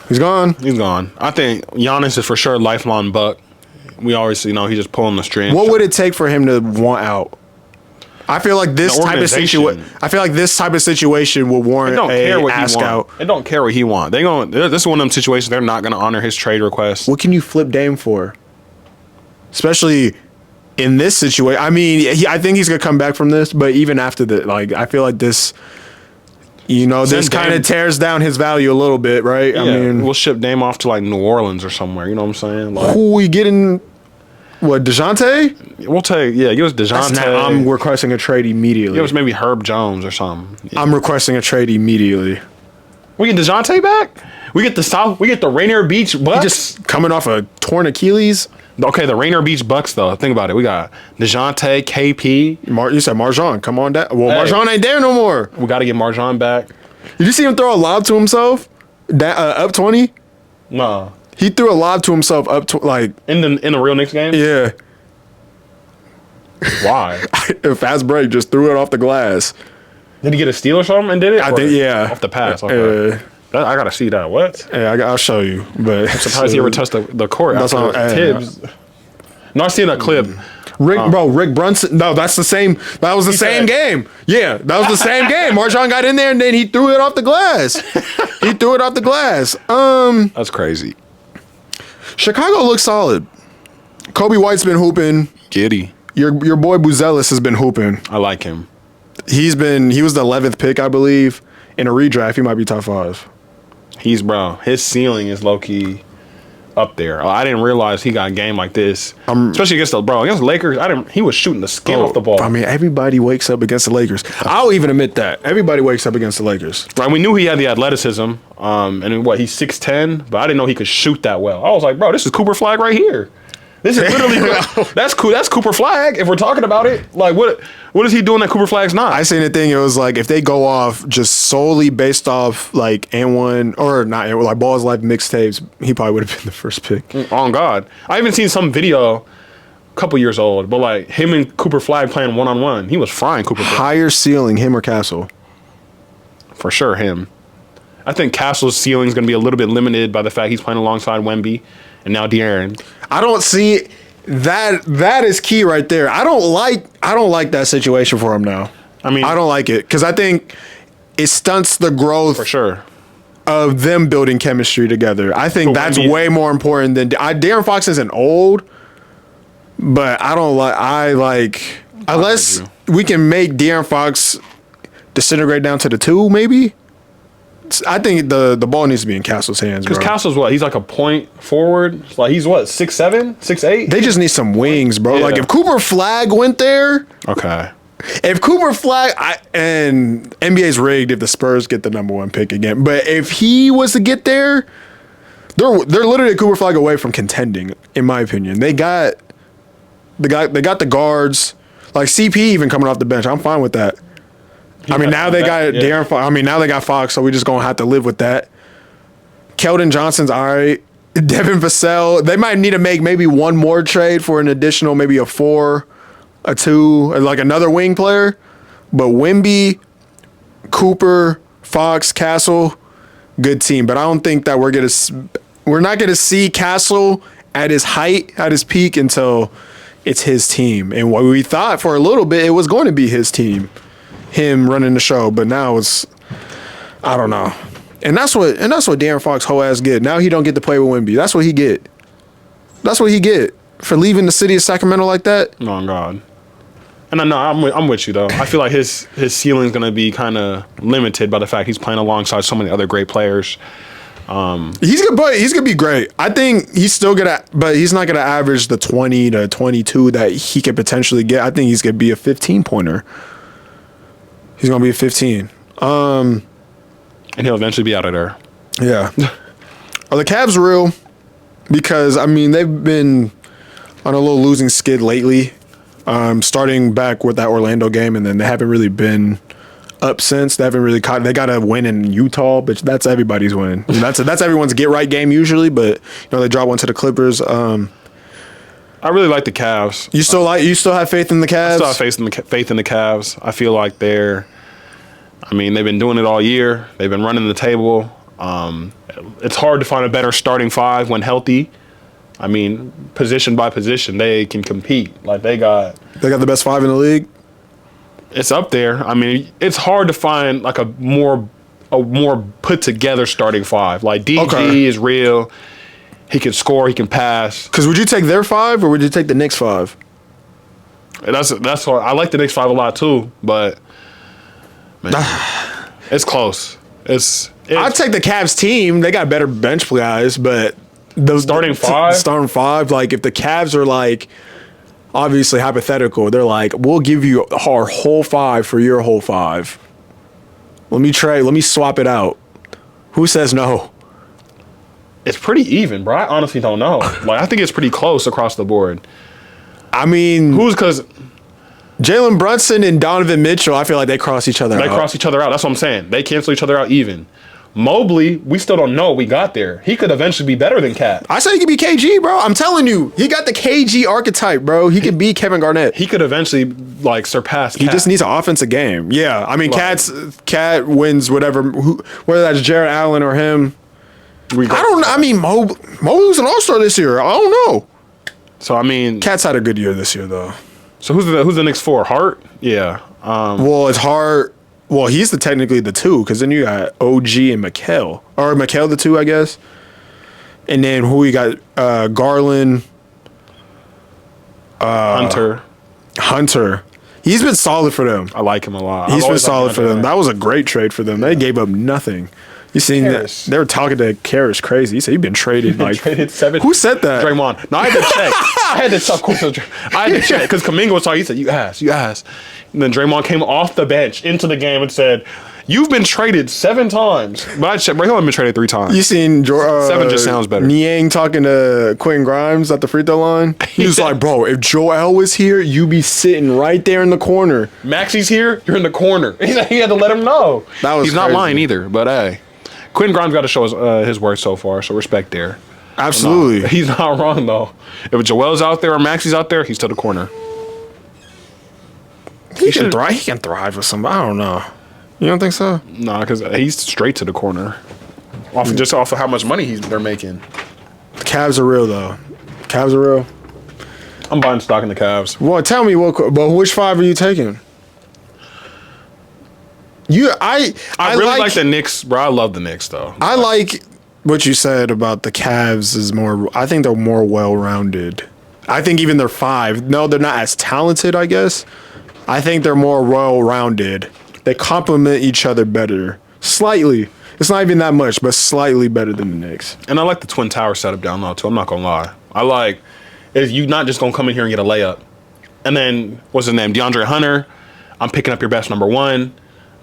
He's gone? He's gone. I think Giannis is for sure lifelong Buck. We always, he's just pulling the strings. What would it take for him to want out? I feel like this type of situation. I feel like this type of situation will warrant ask out. They don't care what he wants. This is one of them situations they're not going to honor his trade request. What can you flip Dame for? Especially in this situation. I mean, I think he's gonna come back from this, but even after that, I feel like this. This kind of tears down his value a little bit, right? Yeah, I mean, we'll ship Dame off to New Orleans or somewhere. You know what I'm saying? Who we getting? What, DeJounte? We'll take, give us DeJounte. I'm requesting a trade immediately. Give us maybe Herb Jones or something. Yeah. I'm requesting a trade immediately. We get DeJounte back? We get the Rainier Beach Bucks? He just coming off a torn Achilles. Okay, the Rainier Beach Bucks, though. Think about it. We got DeJounte, KP. You said MarJon. Come on down. Well, hey, MarJon ain't there no more. We got to get MarJon back. Did you see him throw a lob to himself? Up 20? Nah. He threw a lob to himself up to in the real Knicks game. Yeah. Why? A fast break, just threw it off the glass. Did he get a steal or something and did it? I think yeah. Off the pass. Okay. I gotta see that. What? Yeah, I'll show you. But I'm surprised he ever touched the court. That's all. Tibbs. No, I seen that clip. Rick Brunson. No, that's the same. That was the same game. Yeah, that was the same game. MarJon got in there and then he threw it off the glass. That's crazy. Chicago looks solid. Kobe White's been hooping. Giddy. Your boy Buzelis has been hooping. I like him. He was the 11th pick, I believe. In a redraft, he might be top 5. His ceiling is low key up there. I didn't realize he got a game like this, especially against the Lakers. He was shooting the skin off the ball. I mean, everybody wakes up against the Lakers. I'll even admit that everybody wakes up against the Lakers. Right, we knew he had the athleticism, and he's 6'10", but I didn't know he could shoot that well. I was like, bro, this is Cooper Flag right here. This is literally that's cool. That's Cooper Flag. If we're talking about it, what is he doing that Cooper Flag's not? I seen the thing. It was if they go off just solely based off and1 or not and Ball's Life mixtapes, he probably would have been the first pick. On God, I even seen some video, a couple years old, but him and Cooper Flag playing 1-on-1. He was frying Cooper Flag. Higher ceiling, him or Castle? For sure, him. I think Castle's ceiling is going to be a little bit limited by the fact he's playing alongside Wemby and now De'Aaron. I don't see that. That is key right there. I don't like that situation for him now. I mean, I don't like it because I think it stunts the growth for sure of them building chemistry together. I think that's way more important than De'Aaron Fox isn't old, but I like unless we can make De'Aaron Fox disintegrate down to the 2 maybe. I think the ball needs to be in Castle's hands, bro. Because Castle's what? He's like a point forward. He's what? 6'7", 6'8"? They just need some wings, bro. Yeah. If Cooper Flag went there, okay. If Cooper Flag and NBA's rigged if the Spurs get the number 1 pick again, but if he was to get there, they're literally a Cooper Flag away from contending, in my opinion. They got the guards, CP even coming off the bench. I'm fine with that. Now they got De'Aaron Fox. Now they got Fox, so we're just going to have to live with that. Keldon Johnson's all right. Devin Vassell, they might need to make maybe one more trade for an additional, maybe a 4, a 2, another wing player. But Wemby, Cooper, Fox, Castle, good team. But I don't think that we're not going to see Castle at his height, at his peak until it's his team. And what we thought for a little bit, it was going to be his team. Him running the show, but now it's I don't know. And that's what De'Aaron Fox whole ass get. Now he don't get to play with Wemby. That's what he get. That's what he get for leaving the city of Sacramento like that. Oh God. And I know I'm with you though. I feel like his ceiling's gonna be kind of limited by the fact he's playing alongside so many other great players. He's gonna be great. I think he's still but he's not gonna average the 20 to 22 that he could potentially get. I think he's gonna be a 15-pointer. He's going to be a 15. And he'll eventually be out of there. Yeah. Are the Cavs real? Because, they've been on a little losing skid lately. Starting back with that Orlando game, and then they haven't really been up since. They haven't really they got a win in Utah, but that's everybody's win. That's everyone's get-right game usually, but, they draw one to the Clippers. I really like the Cavs. You still have faith in the Cavs? I still have faith in the Cavs. I feel like they've been doing it all year. They've been running the table. It's hard to find a better starting five when healthy. I mean, position by position, they can compete. Like they got the best five in the league. It's up there. I mean, it's hard to find like a more put together starting five. Like DG is real. He can score. He can pass. Because would you take their five or would you take the Knicks five? That's hard. I like the Knicks five a lot too, but man, it's close. I'd take the Cavs team. They got better bench guys, but those starting five. Like if the Cavs are like, obviously hypothetical, they're like, we'll give you our whole five for your whole five. Let me swap it out. Who says no? It's pretty even, bro. I honestly don't know. Like I think it's pretty close across the board. I mean, because Jalen Brunson and Donovan Mitchell, I feel like they cross each other out. They cross each other out. That's what I'm saying. They cancel each other out even. Mobley, we still don't know we got there. He could eventually be better than Cat. I say he could be KG, bro. I'm telling you, he got the KG archetype, bro. He could be Kevin Garnett. He could eventually like surpass Cat. He just needs an offensive game. Yeah, I mean, Cat wins whatever, whether that's Jared Allen or him. I don't know. I mean, Mobley was an All-Star this year. I don't know. So I mean, Cat's had a good year this year though. So who's the next four? Hart? Yeah. Well, it's Hart. Well, he's technically the two, because then you got OG and Mikal. Or Mikal the two, I guess. And then who you got? Garland. Hunter. He's been solid for them. I like him a lot. He's been solid for them. That was a great trade for them. They gave up nothing. You seen that? They were talking to Karras crazy. He said, you've been traded. Like, traded 7. Who said that? Draymond. No, I had to check. I had to check because Kuminga was talking. He said, you asked. And then Draymond came off the bench into the game and said, you've been traded 7 times. But I checked. He's only been traded 3 times. You seen 7 just sounds better. Niang talking to Quentin Grimes at the free throw line? He was like, bro, if Joel was here, you be sitting right there in the corner. Maxie's here, you're in the corner. He had to let him know. He's not lying either, but hey. Quentin Grimes got to show his work so far, so respect there. Absolutely. No, he's not wrong, though. If Joel's out there or Maxie's out there, he's to the corner. He can thrive with somebody. I don't know. You don't think so? No, because he's straight to the corner. Off of how much money they're making. The Cavs are real, though. Cavs are real. I'm buying stock in the Cavs. Well, tell me, but which 5 are you taking? I really like the Knicks, bro. I love the Knicks, though. I like what you said about the Cavs is more. I think they're more well-rounded. I think even their 5. No, they're not as talented, I guess. I think they're more well-rounded. They complement each other better, slightly. It's not even that much, but slightly better than the Knicks. And I like the Twin Tower setup down low too. I'm not gonna lie. I like is you not just gonna come in here and get a layup, and then what's his name? DeAndre Hunter. I'm picking up your best number 1.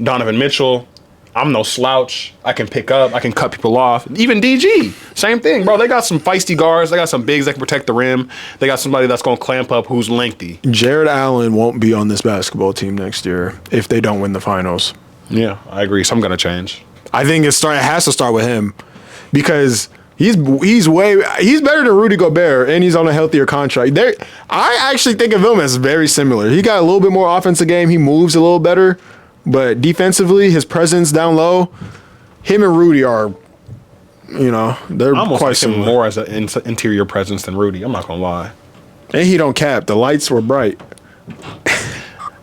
Donovan Mitchell, I'm no slouch. I can pick up. I can cut people off. Even DG, same thing, bro. They got some feisty guards. They got some bigs that can protect the rim. They got somebody that's going to clamp up who's lengthy. Jared Allen won't be on this basketball team next year if they don't win the finals. Yeah, I agree. So I'm going to change. I think it has to start with him because he's better than Rudy Gobert and he's on a healthier contract. I actually think of him as very similar. He got a little bit more offensive game. He moves a little better. But defensively, his presence down low, him and Rudy are, they're almost quite like similar. Him more as an interior presence than Rudy. I'm not gonna lie. And he don't cap. The lights were bright.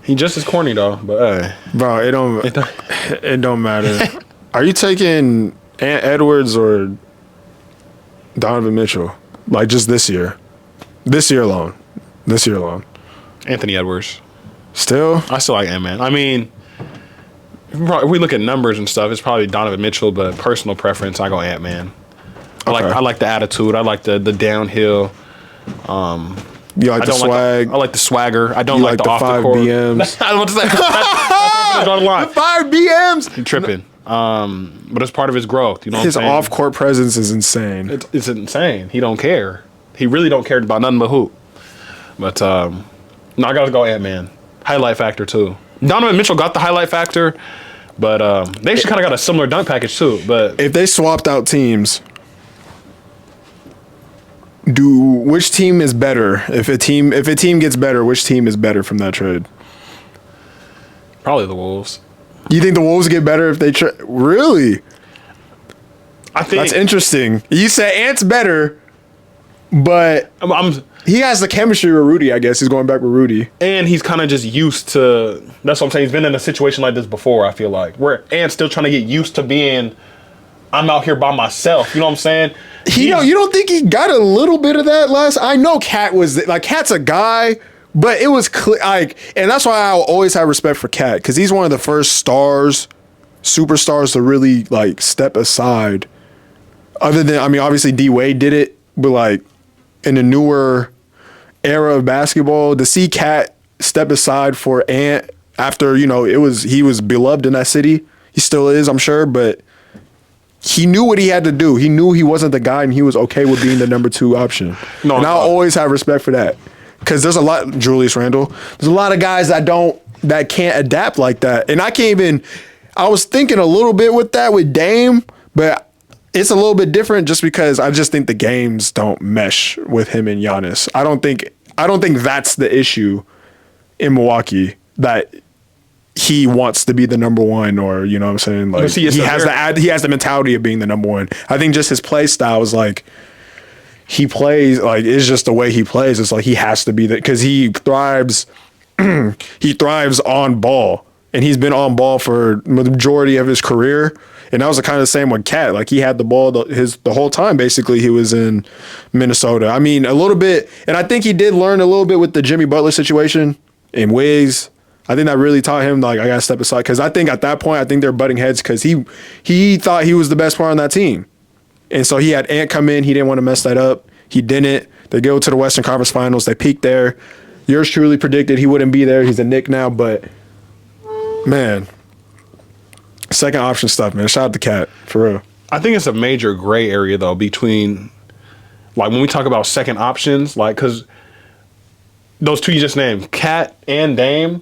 He just as corny though. But hey, bro, it don't matter. Are you taking Ant Edwards or Donovan Mitchell? Like just this year? This year alone. Anthony Edwards. Still? I still like Ant-Man. I mean, if we look at numbers and stuff, it's probably Donovan Mitchell, but personal preference, I go Ant-Man. I like the attitude. I like the downhill. You like the swag? I like the swagger. I don't like the off 5 the court. BMs. I want to say the 5 BMs. He's tripping. But it's part of his growth. You know, his off-court presence is insane. It's insane. He don't care. He really don't care about nothing but hoop. But no, I gotta go Ant-Man. Highlight factor too. Donovan Mitchell got the highlight factor, but they actually kind of got a similar dunk package too. But if they swapped out teams, Which team is better? If a team gets better, which team is better from that trade? Probably the Wolves. You think the Wolves get better if they trade? Really? I think That's interesting. You said Ant's better, but he has the chemistry with Rudy, I guess. He's going back with Rudy. And he's kind of just used to, that's what I'm saying. He's been in a situation like this before, I feel like. Where Ant's still trying to get used to being, I'm out here by myself. You know what I'm saying? You don't think he got a little bit of that last? I know Cat's a guy, but it was clear, and that's why I always have respect for Cat, because he's one of the first superstars to really step aside. Other than, obviously D Wade did it, but in the newer era of basketball, to see Cat step aside for Ant after he was beloved in that city. He still is, I'm sure, but he knew what he had to do. He knew he wasn't the guy, and he was okay with being the number 2 option. And I'll always have respect for that, because there's a lot. Julius Randle. There's a lot of guys that can't adapt like that, and I can't even. I was thinking a little bit with that with Dame, but it's a little bit different just because I just think the games don't mesh with him and Giannis. I don't think that's the issue in Milwaukee, that he wants to be the number 1, or you know what I'm saying? He has the mentality of being the number 1. I think just his play style is he plays it's just the way he plays. It's he has to be because he thrives on ball, and he's been on ball for the majority of his career. And that was the kind of the same with Cat. He had the ball the whole time, basically, he was in Minnesota. A little bit, and I think he did learn a little bit with the Jimmy Butler situation and Wigs. I think that really taught him, I got to step aside. Because I think at that point, they're butting heads because he thought he was the best player on that team. And so he had Ant come in. He didn't want to mess that up. He didn't. They go to the Western Conference Finals. They peaked there. Yours truly predicted he wouldn't be there. He's a Knick now. But, man, second option stuff, man. Shout out to Cat, for real. I think it's a major gray area, though, between, when we talk about second options, because those two you just named, Cat and Dame,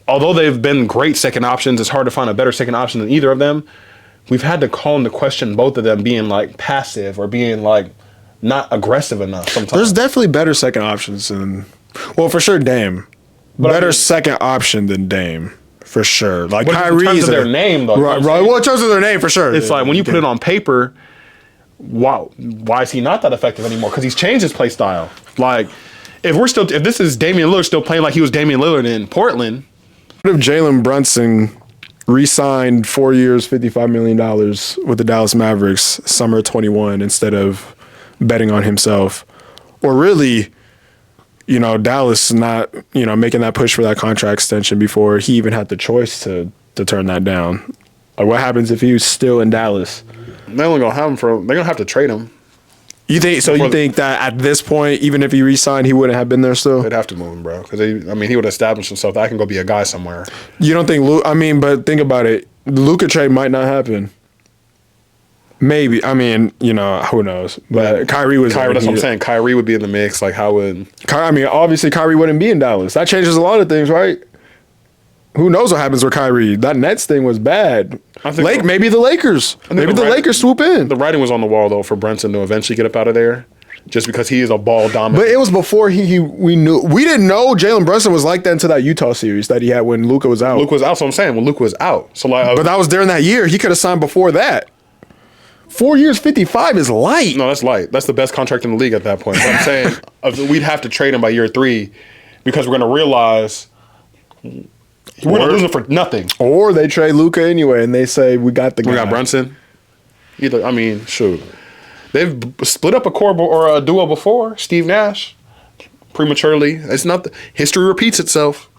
although they've been great second options, it's hard to find a better second option than either of them. We've had to call into question both of them being passive or being not aggressive enough sometimes. There's definitely better second options than, for sure, Dame. But better second option than Dame, for sure. Kyrie, in terms of their name, though. Right. Well, in terms of their name, for sure. It's when you put it on paper, wow, why is he not that effective anymore? Because he's changed his play style. If this is Damian Lillard still playing like he was Damian Lillard in Portland. What if Jalen Brunson re-signed 4 years, $55 million with the Dallas Mavericks summer 21 instead of betting on himself? Or really, Dallas not, making that push for that contract extension before he even had the choice to turn that down. What happens if he was still in Dallas? They're only gonna have him they're gonna have to trade him. You think so? You think that at this point, even if he re-signed, he wouldn't have been there still? They'd have to move him, bro. Because he would establish himself that I can go be a guy somewhere. You don't think but think about it. The Luka trade might not happen. Maybe. Who knows? But Kyrie was. That's what I'm saying. Kyrie would be in the mix. How would? Obviously Kyrie wouldn't be in Dallas. That changes a lot of things, right? Who knows what happens with Kyrie? That Nets thing was bad. Maybe the Lakers. Maybe the Lakers swoop in. The writing was on the wall, though, for Brunson to eventually get up out of there, just because he is a ball dominant. But it was before we didn't know Jalen Brunson was like that until that Utah series that he had when Luka was out. Luka was out, so I'm saying when Luka was out. So but that was during that year. He could have signed before that. 4 years, 55 is light. No, that's light. That's the best contract in the league at that point. But I'm saying we'd have to trade him by year 3 because we're going to realize we're going to lose him for nothing. Or they trade Luka anyway, and they say, we got the guy. We got Brunson. Shoot. They've split up a core or a duo before. Steve Nash, prematurely. It's not history repeats itself.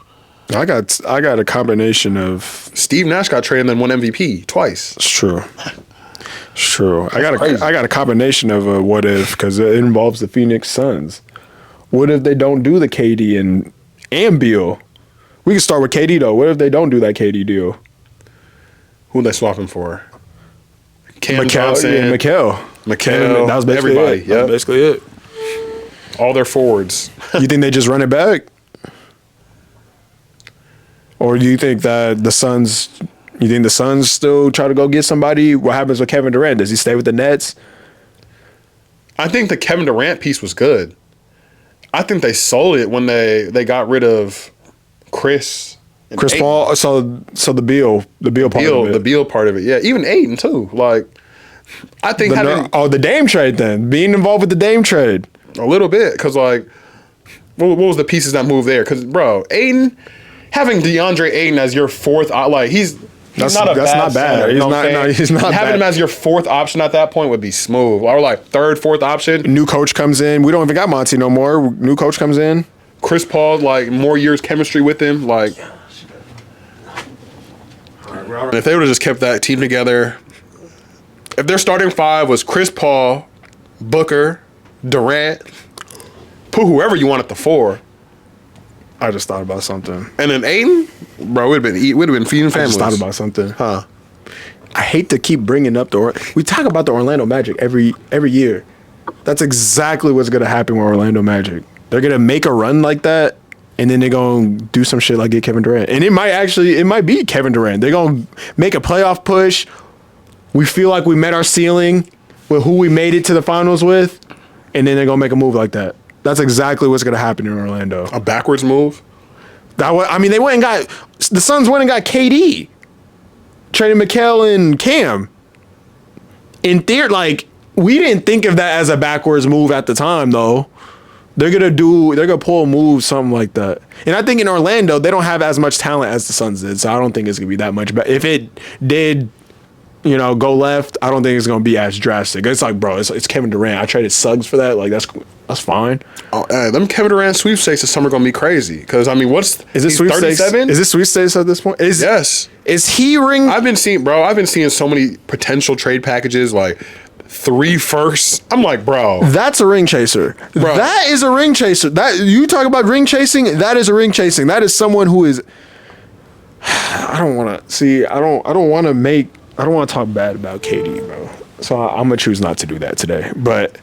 I got a combination of Steve Nash got traded and then won MVP twice. It's true. It's true. I got a combination of a what if, because it involves the Phoenix Suns. What if they don't do the KD and Beal? We can start with KD though. What if they don't do that KD deal? Who they swapping for? Cam Johnson, Mikal. That was basically everybody. It. That was basically it. All their forwards. You think they just run it back? Or do you think that the Suns still try to go get somebody? What happens with Kevin Durant? Does he stay with the Nets? I think the Kevin Durant piece was good. I think they sold it when they got rid of Chris Paul. So the Beal part of it. The Beal part of it. Yeah, even Aiden too. Like, I think the Dame trade then, being involved with the Dame trade a little bit, because like, what was the pieces that moved there? Because bro, Aiden, having DeAndre Aiden as your fourth, like he's not a that's bad not bad. center, you know what I'm saying? He's not having bad. him as your fourth option at that point would be smooth. Or like third, fourth option. New coach comes in. We don't even got Monty no more. New coach comes in. Chris Paul, like more years chemistry with him. Like, if they would have just kept that team together, if their starting five was Chris Paul, Booker, Durant, put whoever you want at the 4. I just thought about something. And then Aiden, bro, would have been feeding families. I just thought about something. Huh? I hate to keep bringing up we talk about the Orlando Magic every year. That's exactly what's gonna happen with Orlando Magic. They're gonna make a run like that, and then they're gonna do some shit like get Kevin Durant. And it might be Kevin Durant. They're gonna make a playoff push. We feel like we met our ceiling with who we made it to the finals with, and then they're gonna make a move like that. That's exactly what's gonna happen in Orlando. A backwards move. They went and got the Suns went and got KD, traded Mikal and Cam. In theory, like, we didn't think of that as a backwards move at the time, though. They're gonna pull a move, something like that. And I think in Orlando, they don't have as much talent as the Suns did, so I don't think it's gonna be that much. But if it did, go left, I don't think it's gonna be as drastic. It's like, bro, it's Kevin Durant. I traded Suggs for that. Like, that's fine. Oh, them Kevin Durant sweepstakes this summer gonna be crazy. Because I mean, is this sweepstakes? 37? Is this sweepstakes at this point? Yes. Is he ring? I've been seeing so many potential trade packages, like 3 firsts. I'm like, bro, that's a ring chaser. Bro. That is a ring chaser. That you talk about ring chasing. That is a ring chasing. That is someone who is. I don't want to see. I don't want to talk bad about KD, bro. So I'm gonna choose not to do that today. But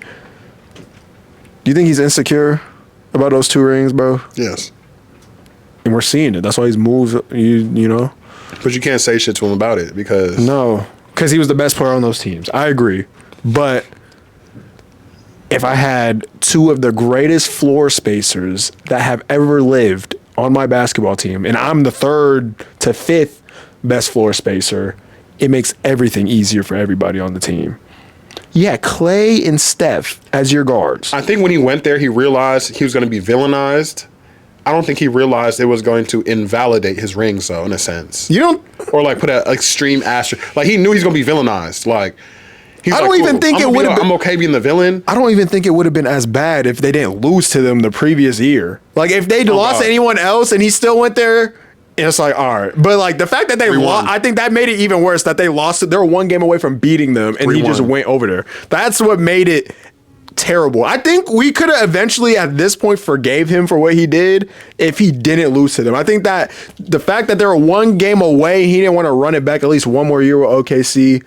do you think he's insecure about those 2 rings, bro? yes. And we're seeing it. That's why he's moved. You know. But you can't say shit to him about it because No, because he was the best player on those teams. I agree. But if I had 2 of the greatest floor spacers that have ever lived on my basketball team, and I'm the 3rd to 5th best floor spacer, it makes everything easier for everybody on the team. Yeah, Clay and Steph as your guards. I think when he went there, he realized he was going to be villainized. I don't think he realized it was going to invalidate his rings, though, in a sense. You don't, Or like put an extreme asterisk. Like, he knew he's going to be villainized. Like, he's I like, don't even think it would have. I'm okay being the villain. I don't even think it would have been as bad if they didn't lose to them the previous year. Like, if they lost to anyone else and he still went there, it's like, all right. But like the fact that they lost, I think that made it even worse. That they lost it. They were 1 game away from beating them, and he just went over there. That's what made it terrible. I think we could have eventually at this point forgave him for what he did if he didn't lose to them. I think that the fact that they were 1 game away, he didn't want to run it back at least 1 more year with OKC.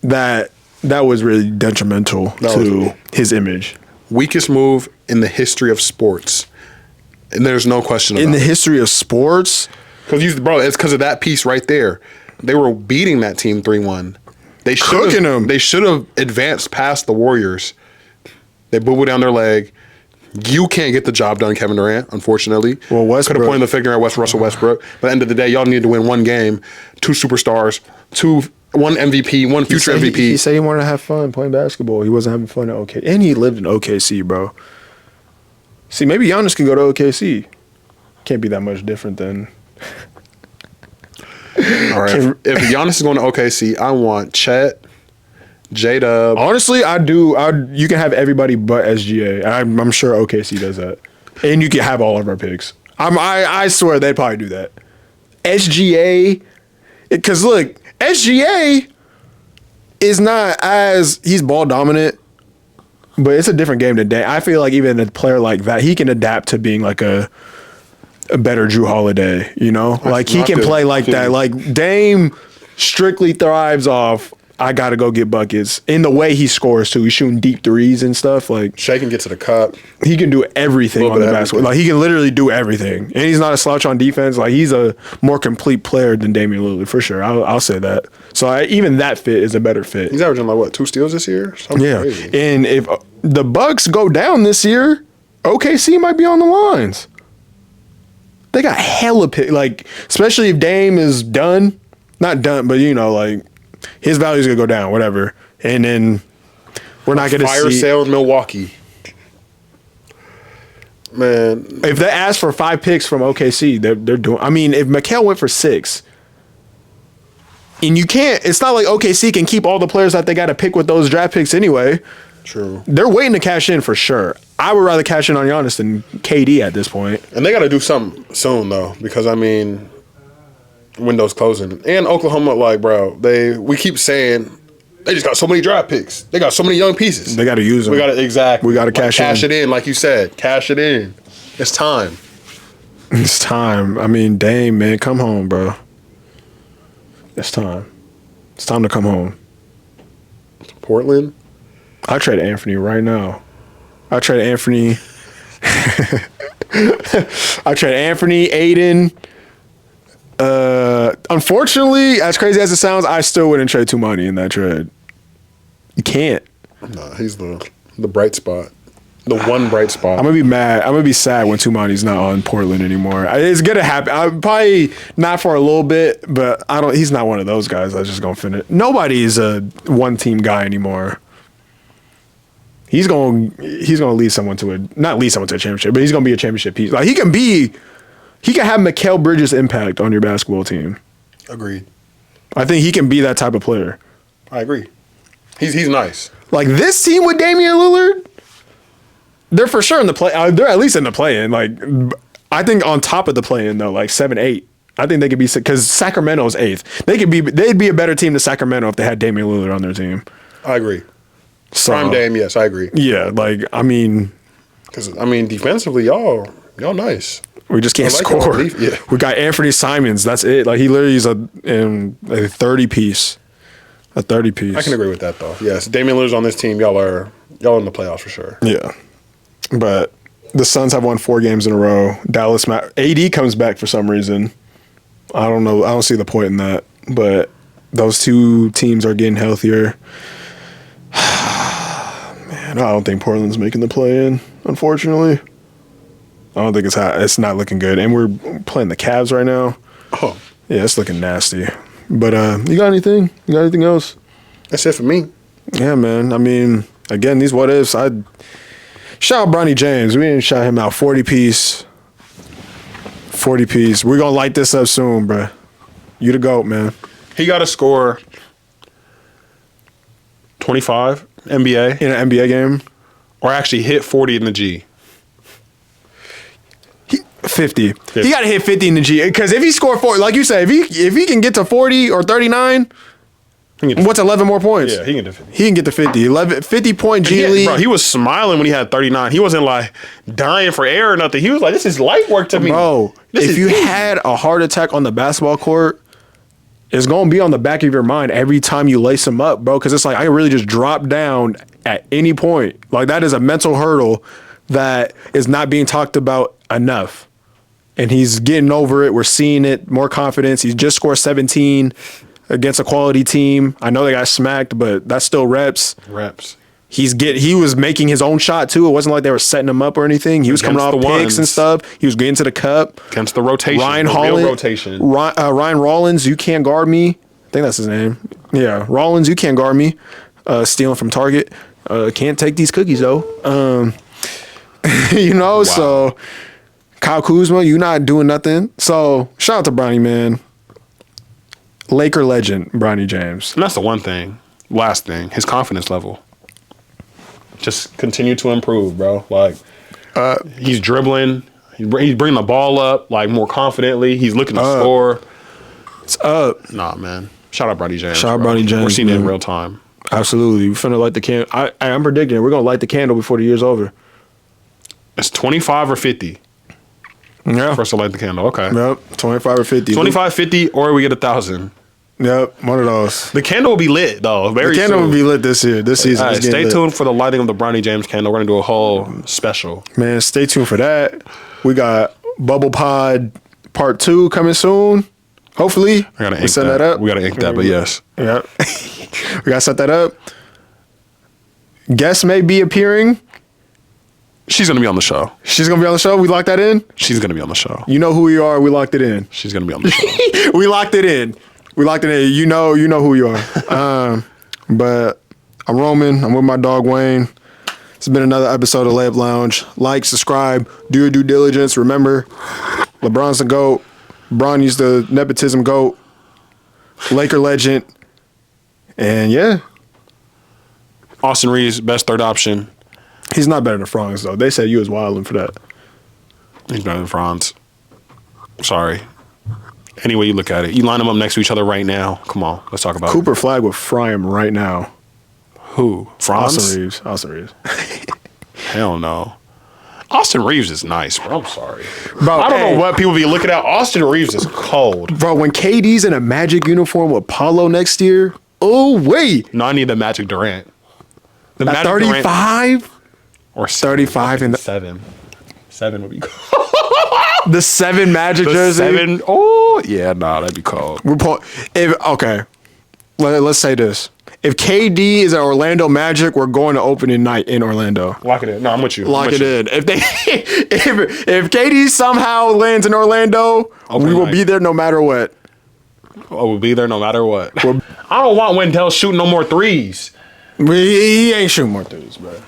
That was really detrimental to his image. Weakest move in the history of sports. And there's no question about it. In the history of sports? Because it's because of that piece right there. They were beating that team 3-1. They should have advanced past the Warriors. They boo-boo down their leg. You can't get the job done, Kevin Durant, unfortunately. Well, Westbrook could have pointed the finger at Russell Westbrook. But at the end of the day, y'all needed to win 1 game, 2 superstars, 1 MVP, 1 future MVP. He said he wanted to have fun playing basketball. He wasn't having fun at OKC. And he lived in OKC, bro. See, maybe Giannis can go to OKC. Can't be that much different than. All right. If Giannis is going to OKC, I want Chet, J-Dub. Honestly, I do. You can have everybody but SGA. I'm sure OKC does that. And you can have all of our picks. I swear they'd probably do that. SGA, because look, SGA is not he's ball dominant. But it's a different game today. I feel like even a player like that, he can adapt to being like a better Drew Holiday, you know? Like he can play like that. Like Dame strictly thrives off, I got to go get buckets. In the way he scores, too. He's shooting deep threes and stuff. Like, Shea can get to the cup. he can do everything on the basketball. Like, he can literally do everything. And he's not a slouch on defense. Like, he's a more complete player than Damian Lillard, for sure. I'll say that. So, even that fit is a better fit. He's averaging, like, what, 2 steals this year? Something crazy. And if the Bucks go down this year, OKC might be on the lines. They got hella pick. Like, especially if Dame is done. Not done, but, like, his value's going to go down, whatever. And then we're not going to see. Fire sale in Milwaukee. Man. If they ask for 5 picks from OKC, they're doing. I mean, if Mikal went for 6, and you can't, it's not like OKC can keep all the players that they got to pick with those draft picks anyway. True. They're waiting to cash in for sure. I would rather cash in on Giannis than KD at this point. And they got to do something soon, though, because, I mean, window's closing. And Oklahoma, like, bro, we keep saying they just got so many draft picks. They got so many young pieces. They got to use them. We got to, exactly. We got to cash it in, like you said. Cash it in. It's time. It's time. I mean, Dame, man, come home, bro. It's time. It's time to come home. Portland? I trade Anthony right now. I trade Anthony. I trade Anthony, Aiden. Unfortunately, as crazy as it sounds, I still wouldn't trade Tumani in that trade. You can't. Nah, he's the bright spot. The one bright spot. I'm gonna be mad. I'm gonna be sad when Tumani's not on Portland anymore. It's gonna happen. I'm probably not for a little bit, but I don't. He's not one of those guys that's just gonna finish. Nobody's a one team guy anymore. He's gonna lead someone to not lead someone to a championship, but he's gonna be a championship piece. Like he can have Mikal Bridges' impact on your basketball team. Agreed. I think he can be that type of player. I agree. He's nice. Like this team with Damian Lillard, they're for sure in the play. They're at least in the play-in. Like I think on top of the play-in though, like 7-8. I think they could be because Sacramento's 8th. They'd be a better team than Sacramento if they had Damian Lillard on their team. I agree. So, Prime Dame, yes, I agree. Yeah, like I mean, because defensively, y'all nice. We just can't score. Yeah. We got Anthony Simons. That's it. Like he literally is a 30 piece. A 30 piece. I can agree with that though. Yes, Damian Lillard's on this team. Y'all in the playoffs for sure. Yeah, but the Suns have won 4 games in a row. Dallas, AD comes back for some reason. I don't know. I don't see the point in that. But those 2 teams are getting healthier. Man, I don't think Portland's making the play-in. Unfortunately. I don't think it's not looking good. And we're playing the Cavs right now. Oh. Yeah, it's looking nasty. But you got anything? You got anything else? That's it for me. Yeah, man. I mean, again, these what ifs. I'd shout out Bronny James. We didn't shout him out. 40 piece. 40 piece. We're going to light this up soon, bro. You the GOAT, man. He got to score 25 NBA. In an NBA game? Or actually hit 40 in the G. 50. He got to hit 50 in the G. Because if he scored 40, like you said, if he can get to 40 or 39, what's 11 more points? Yeah, he can get to 50. He can get to 50. 50-point G League. Bro, he was smiling when he had 39. He wasn't like dying for air or nothing. He was like, this is light work to me. Bro, if you had a heart attack on the basketball court, it's going to be on the back of your mind every time you lace him up, bro. Because it's like, I can really just drop down at any point. Like, that is a mental hurdle that is not being talked about enough. And he's getting over it. We're seeing it. More confidence. He just scored 17 against a quality team. I know they got smacked, but that's still reps. He was making his own shot too. It wasn't like they were setting him up or anything. He was coming off picks and stuff. He was getting to the cup. Against the rotation. Ryan Rollins, you can't guard me. I think that's his name. Yeah, Rollins, you can't guard me. Stealing from Target. Can't take these cookies though. Wow. So Kyle Kuzma, you not doing nothing. So shout out to Bronny, man. Laker legend, Bronny James. And that's the one thing. Last thing, his confidence level. Just continue to improve, bro. Like, he's dribbling. He's bringing the ball up, like, more confidently. He's looking to score. It's up. Nah, man. Shout out Bronny James. Shout out Bronny James. We're seeing it in real time. Absolutely. We're finna light the candle. I'm predicting it. We're going to light the candle before the year's over. It's 25 or 50. Yeah. For us to light the candle. Okay. Yep. 25 or 50. 25, 50, or we get 1,000. Yep, one of those. The candle will be lit though. Very The candle soon. will be lit this year. This season. All right, It's getting stay lit. tuned for the lighting of the Bronny James candle. We're gonna do a whole special. Man, stay tuned for that. We got Bubble Pod Part 2 coming soon. Hopefully. I gotta we ink set that. that up. We gotta ink that, but yes. Yep. We gotta set that up. Guests may be appearing. She's gonna be on the show. She's gonna be on the show. We locked that in. She's gonna be on the show. You know who we are. We locked it in. She's gonna be on the show. We locked it in. We locked it in. You know who you are. But I'm Roman. I'm with my dog Wayne. It's been another episode of Layup Lounge. Like, subscribe, do your due diligence. Remember, LeBron's the GOAT. Bronny's the nepotism GOAT. Laker legend. And yeah, Austin Reeves, best third option. he's not better than Franz though. They said you was wilding for that. He's better than Franz. Sorry. Any way you look at it, you line them up next to each other right now. Come on, let's talk about Cooper Flag would fry him right now. who? Franz? Austin Reeves. Hell no. Austin Reeves is nice, bro. I'm sorry. Bro, I don't hey. know what people be looking at. Austin Reeves is cold. Bro, when KD's in a Magic uniform with Paulo next year, oh wait, No, I need the Magic Durant. The at Magic Durant 35, or 35 in the 7. 7 would be cold. the 7 Magic The jersey. 7. Oh yeah, nah, that'd be cold. Let's say this. If KD is at Orlando Magic, we're going to opening night in Orlando. Lock it in. No, I'm with you. Lock it in. If KD somehow lands in Orlando, we will night. be there no matter what. Oh, we'll be there no matter what. I don't want Wendell shooting no more threes. He ain't shooting more threes, bro.